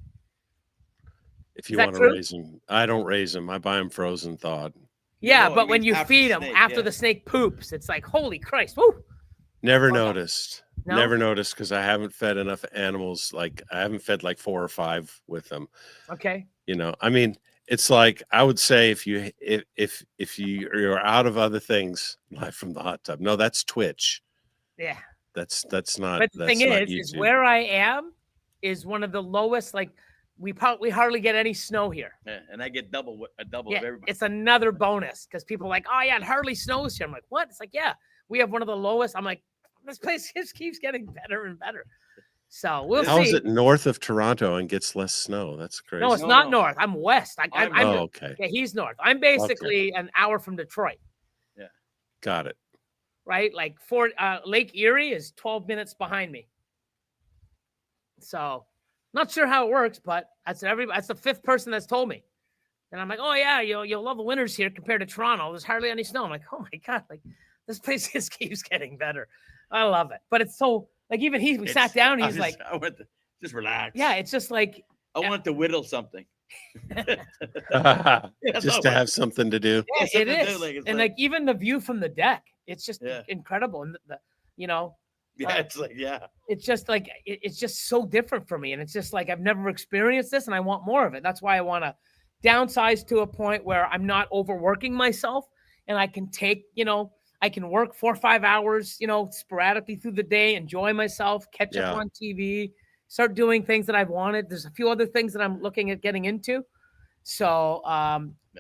If you want to raise them, I don't raise them. I buy them frozen thawed. Yeah, but when you feed them after the snake poops, it's like, holy Christ. Woo! Never noticed. No? Never noticed, because I haven't fed enough animals. Like, I haven't fed like 4 or 5 with them. Okay. I mean, it's like, I would say if you're out of other things, live from the hot tub. No, that's Twitch. Yeah. That's not. But the thing is where I am is one of the lowest. Like, we hardly get any snow here. Yeah, and I get double of everybody. It's another bonus, because people are like, oh yeah, it hardly snows here. I'm like, what? It's like, yeah, we have one of the lowest. I'm like, this place just keeps getting better and better. So we'll see. How is it north of Toronto and gets less snow? That's crazy. No, it's not north. I'm west. I'm okay. Yeah, he's north. I'm basically an hour from Detroit. Yeah. Got it. Right? Like Lake Erie is 12 minutes behind me. So not sure how it works, but that's the 5th person that's told me. And I'm like, oh yeah, you'll love the winters here compared to Toronto. There's hardly any snow. I'm like, oh my God, like this place just keeps getting better. I love it. But it's so, like, even we sat down, he's like, I want to just relax. Yeah, it's just like, I want to whittle something. Just to have something to do. Yeah, it is. And like even the view from the deck, it's just incredible. And it's just like, it's just so different for me. And it's just like, I've never experienced this and I want more of it. That's why I want to downsize to a point where I'm not overworking myself, and I can take, I can work 4 or 5 hours, sporadically through the day, enjoy myself, catch up on TV, start doing things that I've wanted. There's a few other things that I'm looking at getting into. So,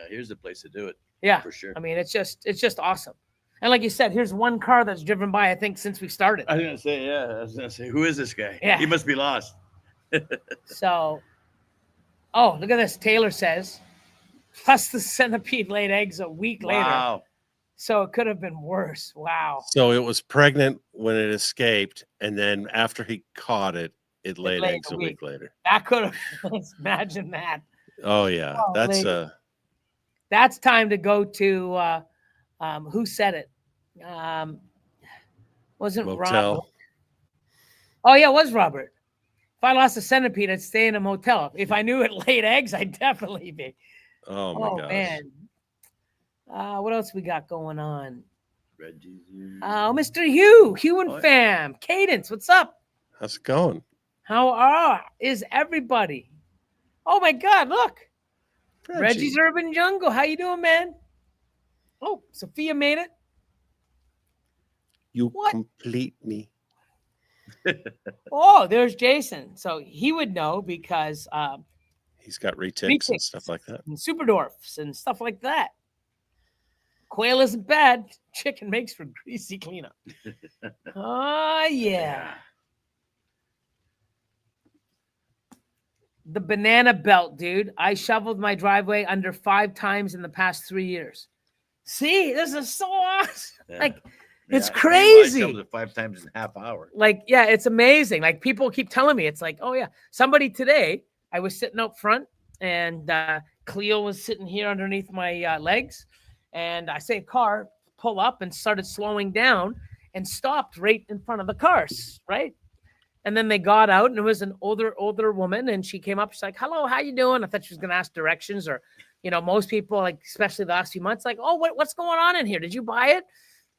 here's the place to do it. Yeah, for sure. I mean, it's just awesome. And like you said, here's one car that's driven by, I think, since we started. I was gonna say, who is this guy? Yeah, he must be lost. So, oh, look at this. Taylor says, plus the centipede laid eggs a week later. Wow. So it could have been worse. Wow. So it was pregnant when it escaped, and then after he caught it, it laid eggs a week later. That could have. Imagine that. Oh yeah, that's time to go to. Who said it? Wasn't Motel. Robert? Oh yeah, it was Robert. If I lost a centipede, I'd stay in a motel. If I knew it laid eggs, I'd definitely be. Oh my gosh. Man. What else we got going on? Reggie's here. Oh, Mr. Hugh and Oh, yeah. fam, Cadence, what's up? How's it going? How is everybody? Oh my God, look, Reggie. Reggie's Urban Jungle. How you doing, man? Oh, Sophia made it. You What? complete me. Oh, there's Jason. So he would know because He's got retics and retics stuff like that. and super dwarfs and stuff like that. Quail isn't bad. Chicken makes for greasy cleanup. Oh yeah. The banana belt, dude. I shoveled my driveway under 5 times in the past 3 years. See, this is so awesome. Yeah. Like, Yeah, it's I crazy. shoveled it 5 times in a half hour. Like, yeah, it's amazing. Like, people keep telling me, it's like, oh yeah. Somebody today, I was sitting up front, and Cleo was sitting here underneath my legs, and I say car pull up and started slowing down and stopped right in front of the cars, right? And then they got out, and it was an older woman, and she came up. She's like, "Hello, how you doing?" I thought she was gonna ask directions, or, you know, most people, like, especially the last few months, like, "Oh, what's going on in here? Did you buy it?"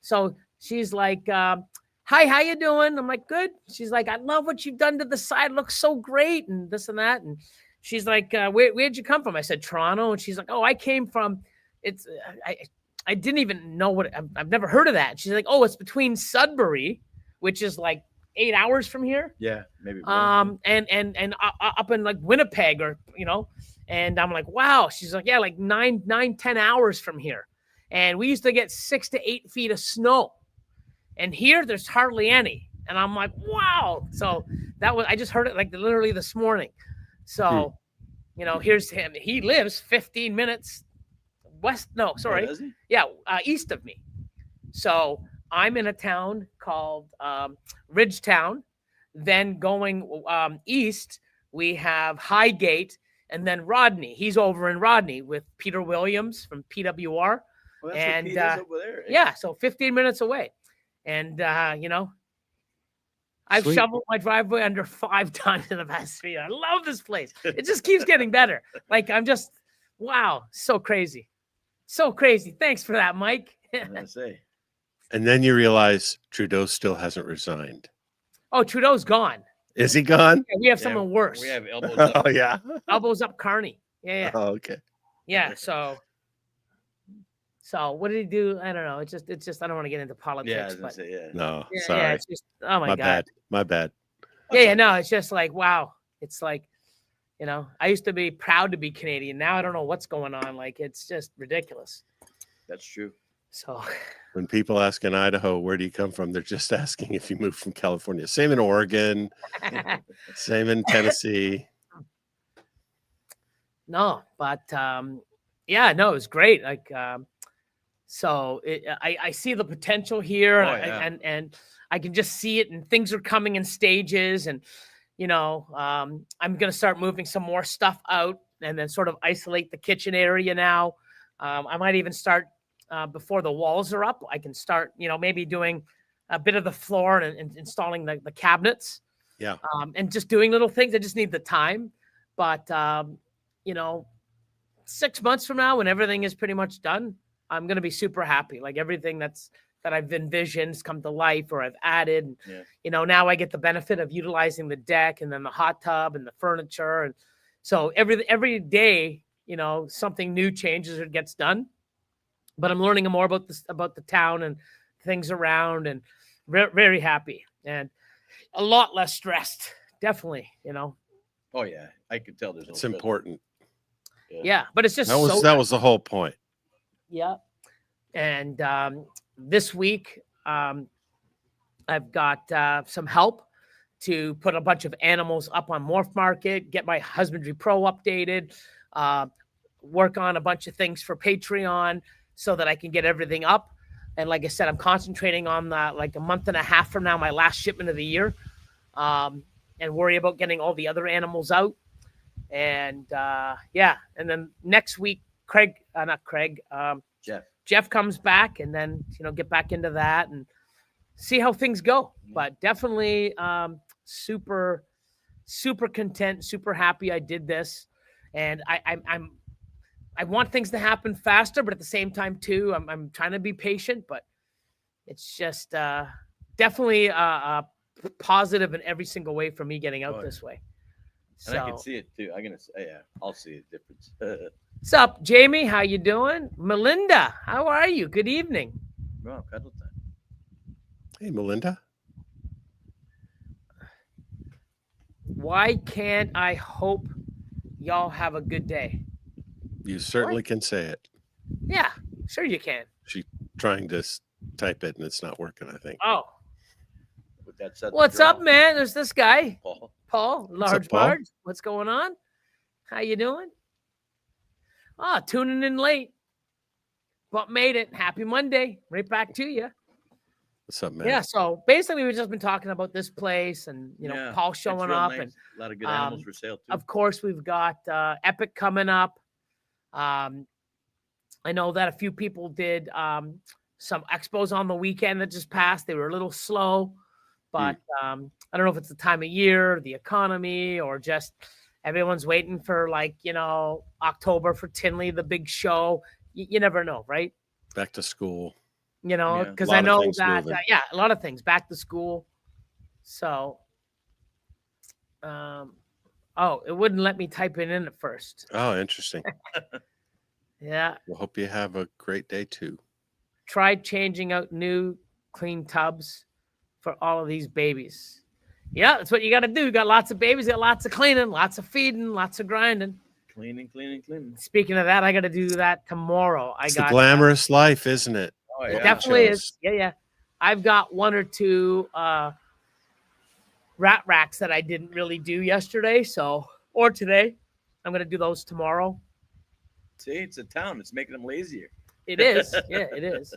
So she's like, "Hi, how you doing?" I'm like, "Good." She's like, "I love what you've done to the side. It looks so great," and this and that. And she's like, "Where'd you come from?" I said, "Toronto." And she's like, "Oh, I came from. It's I didn't even know what I've never heard of that." She's like, "Oh, it's between Sudbury, which is like 8 hours from here. Yeah, maybe. And up in like Winnipeg, or, you know." And I'm like, "Wow." She's like, "Yeah, like 10 hours from here. And we used to get 6 to 8 feet of snow. And here there's hardly any." And I'm like, "Wow." So I just heard it like literally this morning. So, you know, here's him. He lives 15 minutes west. No, sorry. Oh, does he? Yeah. East of me. So I'm in a town called Ridgetown. Then going east, we have Highgate, and then Rodney. He's over in Rodney with Peter Williams from PWR. Well, that's And what Pete is over there. Eh? yeah, so 15 minutes away. And, you know, I've Sweet. shoveled my driveway under 5 times in the past 3 years. I love this place. It just keeps getting better. Like, I'm just, wow, so crazy. So crazy. Thanks for that, Mike. I'm gonna say. And then you realize Trudeau still hasn't resigned. Oh, Trudeau's gone. Is he gone? Yeah, we have someone worse. We have elbows up. Oh, yeah. Elbows up Carney. Yeah. Oh, okay. Yeah. So what did he do? I don't know. It's just I don't want to get into politics. Yeah, I was gonna but say, yeah. No, yeah, sorry. yeah, it's just, oh my God. My bad. Yeah, no, it's just like, wow. It's like, you know, I used to be proud to be Canadian. Now I don't know what's going on. Like, it's just ridiculous. That's true. So When people ask in Idaho, where do you come from? They're just asking if you moved from California. Same in Oregon. Same in Tennessee. no, but yeah, no, it was great. Like, so I see the potential here, Oh, and, yeah. and I can just see it, and things are coming in stages, and, you know, I'm going to start moving some more stuff out, and then sort of isolate the kitchen area now. I might even start before the walls are up. I can start, you know, maybe doing a bit of the floor and installing the cabinets. Yeah. And just doing little things. I just need the time. But, you know, 6 months from now, when everything is pretty much done, I'm going to be super happy. Like, everything that I've envisioned has come to life, or I've added. And, Yeah. you know, now I get the benefit of utilizing the deck, and then the hot tub and the furniture. And so every day, you know, something new changes or gets done. But I'm learning more about the town and things around, and very happy, and a lot less stressed. Definitely, you know. Oh yeah, I could tell. There's no It's stress. important. Yeah, but it's just That was the whole point. Yeah. And this week, I've got some help to put a bunch of animals up on Morph Market, get my Husbandry Pro updated, work on a bunch of things for Patreon so that I can get everything up. And like I said, I'm concentrating on like a month and a half from now, my last shipment of the year, and worry about getting all the other animals out. And yeah, and then next week, Jeff comes back, and then, you know, get back into that and see how things go. But definitely super content, super happy I did this. And I want things to happen faster, but at the same time too, I'm trying to be patient. But it's just definitely positive in every single way for me getting out this way. So, and I can see it too. I'm gonna say, yeah, I'll see a difference. What's up, Jamie? How you doing? Melinda, how are you? Good evening. Well, cuddle time. Hey, Melinda. Why can't I hope y'all have a good day? You certainly can say it. Yeah, sure you can. She's trying to type it and it's not working, I think. Oh, With that said, what's up, man? There's this guy, Paul? Paul, Large Paul? Marge. What's going on? How you doing? Ah, tuning in late, but made it. Happy Monday. Right back to you. What's up, man? Yeah, so basically we've just been talking about this place and, you know, Yeah, Paul it's showing real up. nice. And A lot of good animals for sale too. of course, we've got Epic coming up. I know that a few people did some expos on the weekend that just passed. They were a little slow, but I don't know if it's the time of year, the economy, or just everyone's waiting for, like, you know, October for Tinley, the big show. You never know, right? Back to school. You know, Yeah, because a lot I of know things that, moving. yeah, a lot of things back to school. So, oh, it wouldn't let me type it in at first. Oh, interesting. Yeah. We'll hope you have a great day too. Tried changing out new clean tubs for all of these babies. Yeah, that's what you got to do. You got lots of babies, got lots of cleaning, lots of feeding, lots of grinding. Cleaning. Speaking of that, I got to do that tomorrow. It's the glamorous life, isn't it? Oh, It yeah. definitely Shows. is. Yeah. I've got one or two rat racks that I didn't really do yesterday, or today. I'm going to do those tomorrow. See, it's a town. It's making them lazier. It is. Yeah, it is.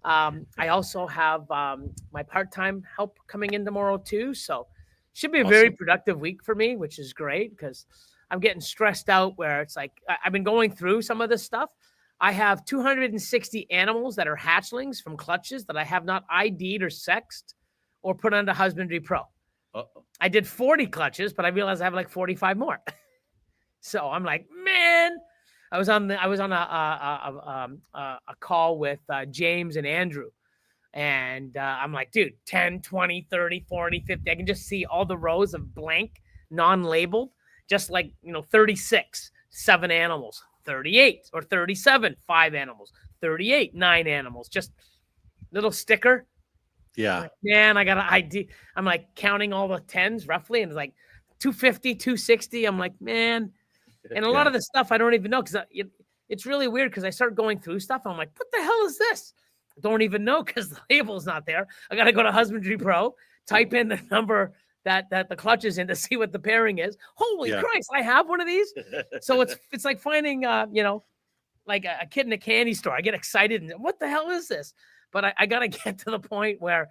I also have my part-time help coming in tomorrow too. So should be a very Awesome. productive week for me, which is great because I'm getting stressed out where it's like I've been going through some of this stuff. I have 260 animals that are hatchlings from clutches that I have not ID'd or sexed or put onto Husbandry Pro. Uh-oh. I did 40 clutches, but I realized I have like 45 more. So I'm like, man, I was on a call with James and Andrew. And I'm like, dude, 10, 20, 30, 40, 50. I can just see all the rows of blank, non-labeled, just like, 36, 7 animals, 38 or 37, 5 animals, 38, 9 animals, just little sticker. Yeah. Like, man, I got an ID. I'm like counting all the 10s roughly. And it's like 250, 260. I'm like, man. And a lot of the stuff I don't even know because it's really weird because I start going through stuff. And I'm like, what the hell is this? I don't even know because the label's not there. I got to go to Husbandry Pro, type in the number that the clutch is in to see what the pairing is. Holy Christ, I have one of these. So it's like finding, like a kid in a candy store. I get excited and what the hell is this? But I got to get to the point where,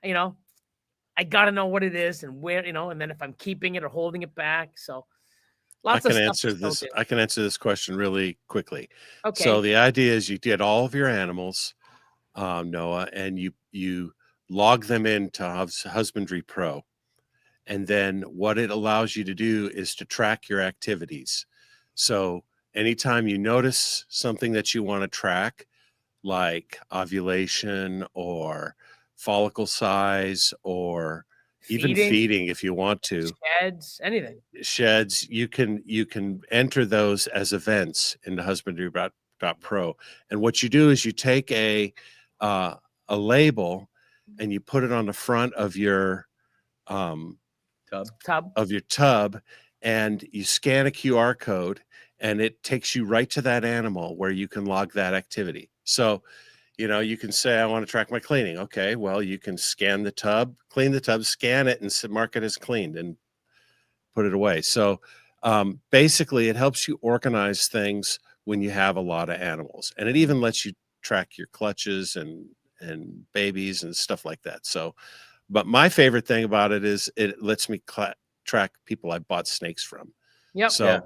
I got to know what it is and where, and then if I'm keeping it or holding it back. So lots of stuff. I can answer this question really quickly. Okay. So the idea is you get all of your animals, Noah, and you log them into Husbandry Pro. And then what it allows you to do is to track your activities. So anytime you notice something that you want to track, like ovulation or follicle size or even feeding if you want to, sheds, you can enter those as events into Husbandry.pro. And what you do is you take a label and you put it on the front of your tub and you scan a QR code and it takes you right to that animal where you can log that activity. So, you can say, I want to track my cleaning. Okay, well, you can scan the tub, clean the tub, scan it, and mark it as cleaned and put it away. So basically, it helps you organize things when you have a lot of animals. And it even lets you track your clutches and babies and stuff like that. So, but my favorite thing about it is it lets me track people I bought snakes from. So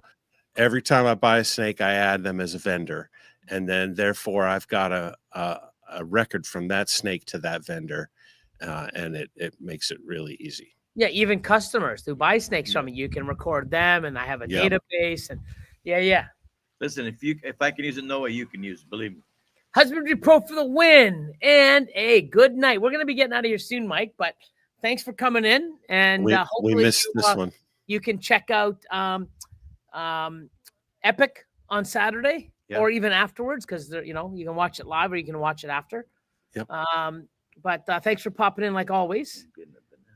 every time I buy a snake, I add them as a vendor. And then therefore I've got a record from that snake to that vendor. And it makes it really easy. Yeah. Even customers who buy snakes from me, you can record them and I have a database and yeah. Listen, if I can use it, Noah, you can use it. Believe me. Husbandry Pro for the win and a good night. We're going to be getting out of here soon, Mike, but thanks for coming in. And we hopefully missed this one. You can check out Epic on Saturday or even afterwards because, you can watch it live or you can watch it after. Yep. But thanks for popping in like always.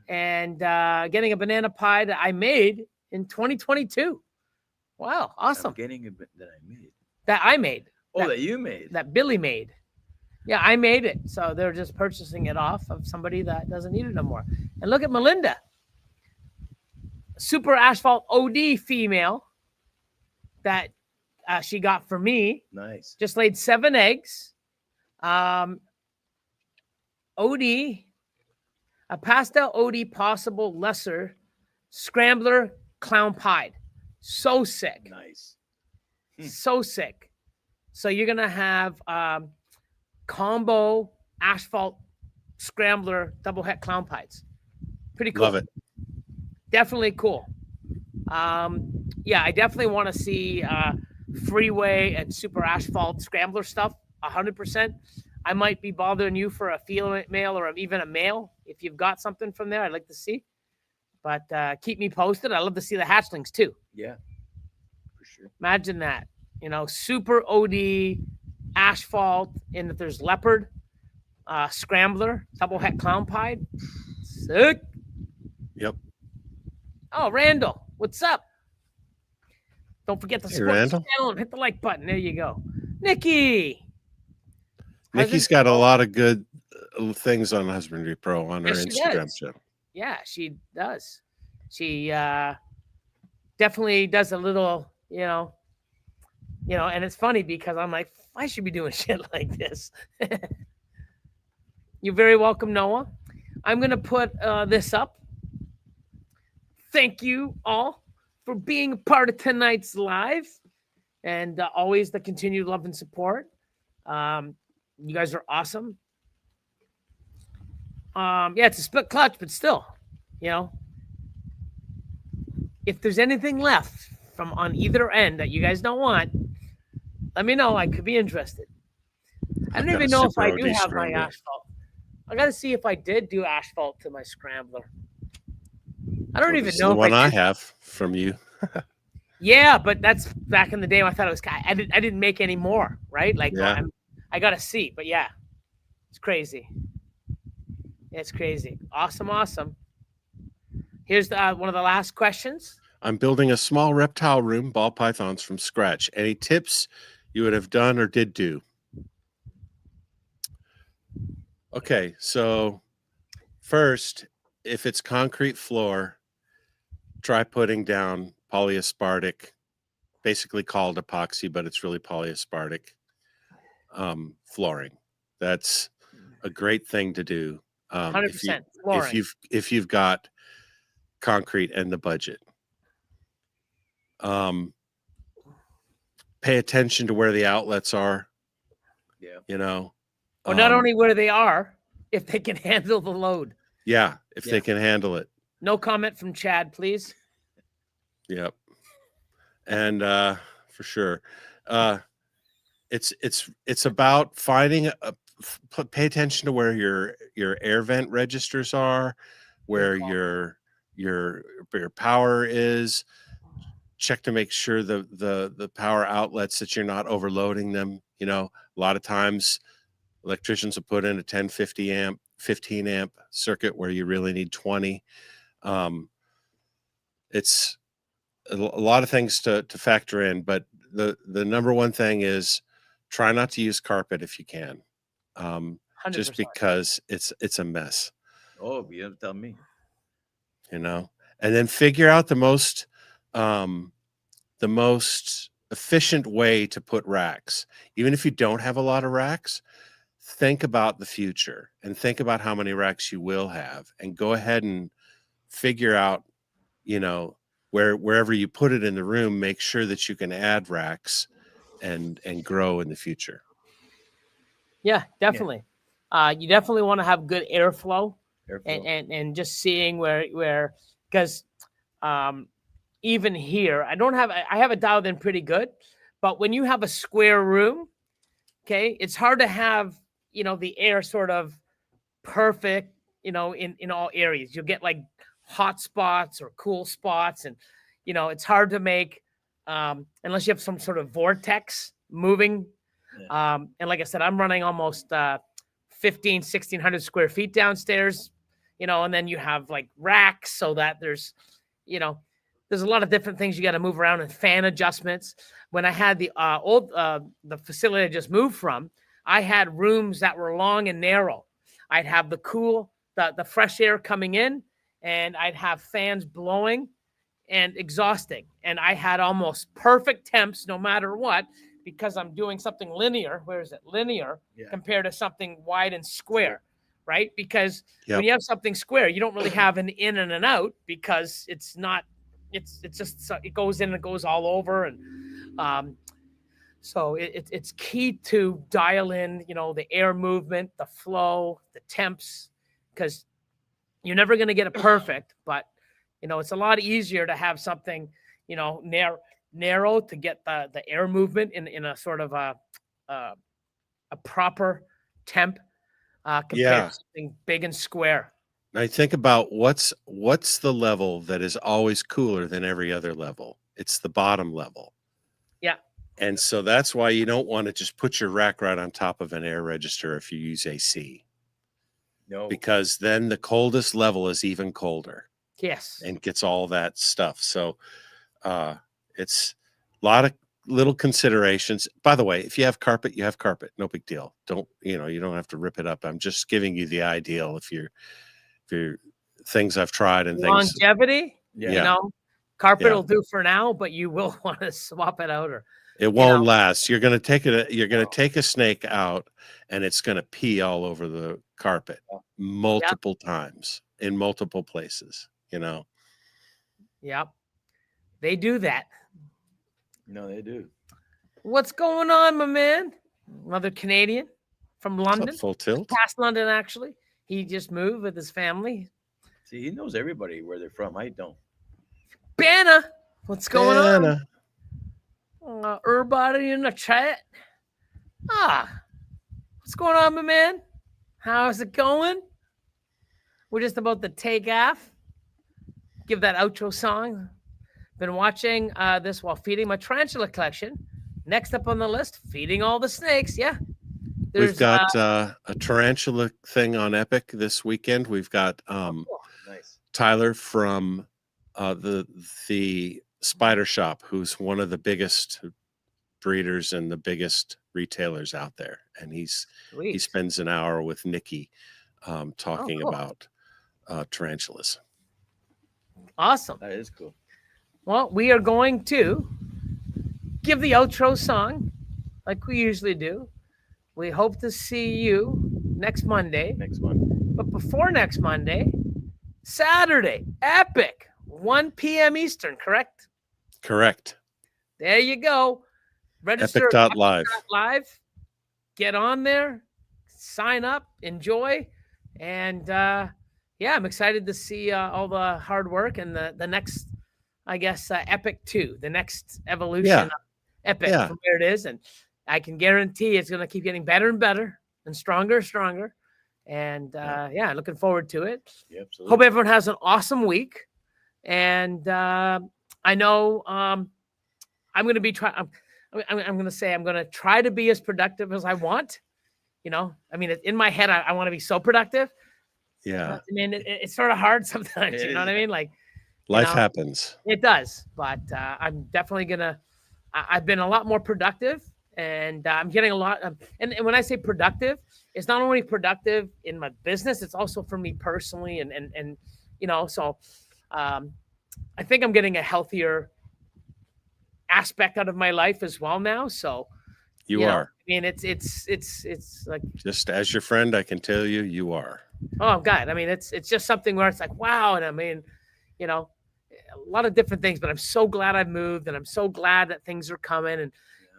And getting a banana pie that I made in 2022. Wow, awesome. Getting a bit that I made. That I made. That you made. That Billy made. Yeah, I made it. So they're just purchasing it off of somebody that doesn't need it no more. And look at Melinda. Super Asphalt OD female that she got for me. Nice. Just laid 7 eggs. OD, a pastel OD possible lesser scrambler clown pied. So sick. Nice. So sick. So you're going to have combo asphalt scrambler double het clown pies. Pretty cool. Love it. Definitely cool. Yeah, I definitely want to see freeway and super asphalt scrambler stuff 100%. I might be bothering you for a female or even a male. If you've got something from there, I'd like to see. But keep me posted. I'd love to see the hatchlings too. Yeah, for sure. Imagine that. Super OD, asphalt, and if there's leopard, scrambler, double het clown pie. Sick. Yep. Oh, Randall, what's up? Don't forget to support the channel and hit the like button. There you go. Nikki's got a lot of good things on Husbandry Pro on her Instagram channel. Yeah, she does. She definitely does a little, and it's funny because I'm like, I should be doing shit like this. You're very welcome, Noah. I'm going to put this up. Thank you all for being a part of tonight's live and always the continued love and support. You guys are awesome. Yeah, it's a split clutch, but still, if there's anything left from on either end that you guys don't want, let me know. I could be interested. I don't even know if I do have my asphalt. I got to see if I did do asphalt to my scrambler. I don't even know. The one I have from you. Yeah, but that's back in the day when I thought it was. I didn't make any more, right? Like, yeah. I got to see, but yeah, it's crazy. It's crazy. Awesome. Here's one of the last questions. I'm building a small reptile room, ball pythons from scratch. Any tips you would have done or did do? Okay, so first, if it's concrete floor, try putting down polyaspartic, basically called epoxy, but it's really polyaspartic flooring. That's a great thing to do. 100% if you've got concrete and the budget. Pay attention to where the outlets are. Yeah. Well, not only where they are, if they can handle the load. Yeah, if they can handle it. No comment from Chad, please. Yep. And for sure. It's about finding pay attention to where your air vent registers are, where your power is. Check to make sure the power outlets that you're not overloading them. A lot of times electricians will put in a 10, 15 amp circuit where you really need 20. It's a lot of things to factor in, but the number one thing is try not to use carpet if you can. Just because it's a mess. Oh, you have to tell me. And then figure out the most efficient way to put racks. Even if you don't have a lot of racks, think about the future and think about how many racks you will have, and go ahead and figure out, wherever you put it in the room, make sure that you can add racks and grow in the future. Yeah, definitely. Yeah. You definitely want to have good airflow. And just seeing where because even here I have it dialed in pretty good, but when you have a square room, Okay. It's hard to have, the air sort of perfect, in all areas. You'll get like hot spots or cool spots. And, it's hard to make, unless you have some sort of vortex moving. Yeah. And like I said, I'm running almost 1,600 square feet downstairs, and then you have like racks so that there's a lot of different things you got to move around and fan adjustments. When I had the the facility I just moved from, I had rooms that were long and narrow. I'd have the fresh air coming in, and I'd have fans blowing and exhausting. And I had almost perfect temps no matter what, because I'm doing something linear. Where is it? Linear compared to something wide and square, right? Because when you have something square, you don't really have an in and an out, because it's not, it's just, it goes in and it goes all over. And so it's key to dial in, the air movement, the flow, the temps, because you're never going to get it perfect, but it's a lot easier to have something, narrow to get the air movement in a sort of a proper temp compared to something big and square. I think about what's the level that is always cooler than every other level. It's the bottom level. Yeah. And so that's why you don't want to just put your rack right on top of an air register if you use AC. No. Because then the coldest level is even colder. Yes. And gets all that stuff. So it's a lot of little considerations. By the way, if you have carpet, you have carpet. No big deal. You don't have to rip it up. I'm just giving you the ideal if you're things I've tried and things. Longevity, Yeah. Carpet will do for now, but you will want to swap it out, or it won't last. You're going to take it. You're going to take a snake out, and it's going to pee all over the carpet multiple times in multiple places. Yep, they do that. No, they do. What's going on, my man? Another Canadian from London. Full tilt. Past London, actually. He just moved with his family. See, he knows everybody where they're from. I don't. Banna, what's going on? Everybody in the chat. What's going on, my man? How's it going? We're just about to take off. Give that outro song. Been watching this while feeding my tarantula collection. Next up on the list, feeding all the snakes. Yeah. We've got a tarantula thing on Epic this weekend. We've got nice. Tyler from the Spider Shop, who's one of the biggest breeders and the biggest retailers out there. And he spends an hour with Nikki talking about tarantulas. Awesome. That is cool. Well, we are going to give the outro song like we usually do. We hope to see you next Monday. But before next Monday, Saturday, Epic, 1 p.m. Eastern, correct? Correct. There you go. Register Epic.live. Live. Get on there, sign up, enjoy. And I'm excited to see all the hard work and the next, I guess, Epic 2, the next evolution of Epic from where it is. And I can guarantee it's going to keep getting better and better and stronger and stronger. And looking forward to it. Yeah, absolutely. Hope everyone has an awesome week. And I know I'm going to be I'm going to say I'm going to try to be as productive as I want. In my head, I want to be so productive. Yeah. It's sort of hard sometimes. You know what I mean? Like life happens. It does. But I'm definitely going to, I've been a lot more productive. And I'm getting a lot of, and when I say productive, it's not only productive in my business, it's also for me personally. And so I think I'm getting a healthier aspect out of my life as well now. So you are. It's like, just as your friend, I can tell you, you are. Oh God. It's just something where it's like, wow. And a lot of different things, but I'm so glad I moved, and I'm so glad that things are coming. And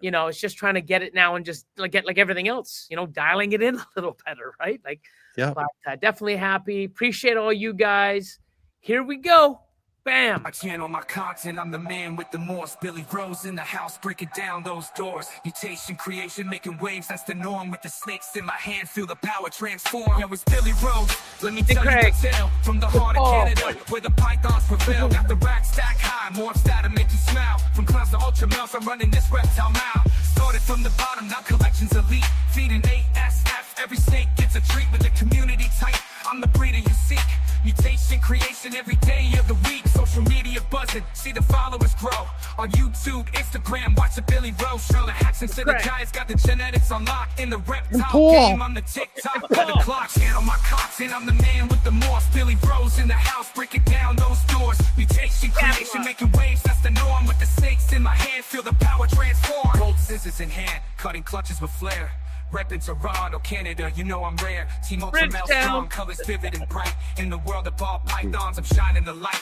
it's just trying to get it now and just get like everything else, dialing it in a little better, right? Like, yeah. But definitely happy. Appreciate all you guys. Here we go. Bam. I channel my content, I'm the man with the Morse. Billy Rose in the house, breaking down those doors. Mutation, creation, making waves, that's the norm. With the snakes in my hand, feel the power transform. Yo, it's Billy Rose, let me tell you a tale. From the heart of Canada, where the pythons prevail. Got the rack stack high, more that'll make you smile. From clowns to ultra males, I'm running this reptile mile. Started from the bottom, now collections elite. Feeding ASF, every snake gets a treat with the community tight. I'm the breeder you seek. Mutation, creation every day of the week. Social media buzzing, see the followers grow. On YouTube, Instagram, watch the Billy Rose show. The hacks into the giants got the genetics unlocked. In the reptile game, I'm the TikTok by the clock. Channel my content, I'm the man with the Morse. Billy Rose in the house, breaking down those doors. Mutation, creation, making waves, that's the norm. With the snakes in my hand, feel the power transform. Cold scissors in hand, cutting clutches with flair. Reppin' Toronto, Canada, you know I'm rare. Team Ultra Male strong, colors vivid and bright. In the world of ball pythons, I'm shining the light.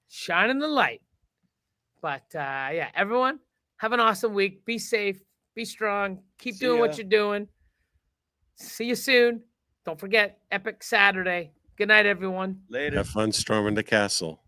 Shining the light. But yeah, everyone, have an awesome week. Be safe, be strong, keep doing what you're doing. See you soon. Don't forget, Epic Saturday. Good night, everyone. Later. Have fun storming the castle.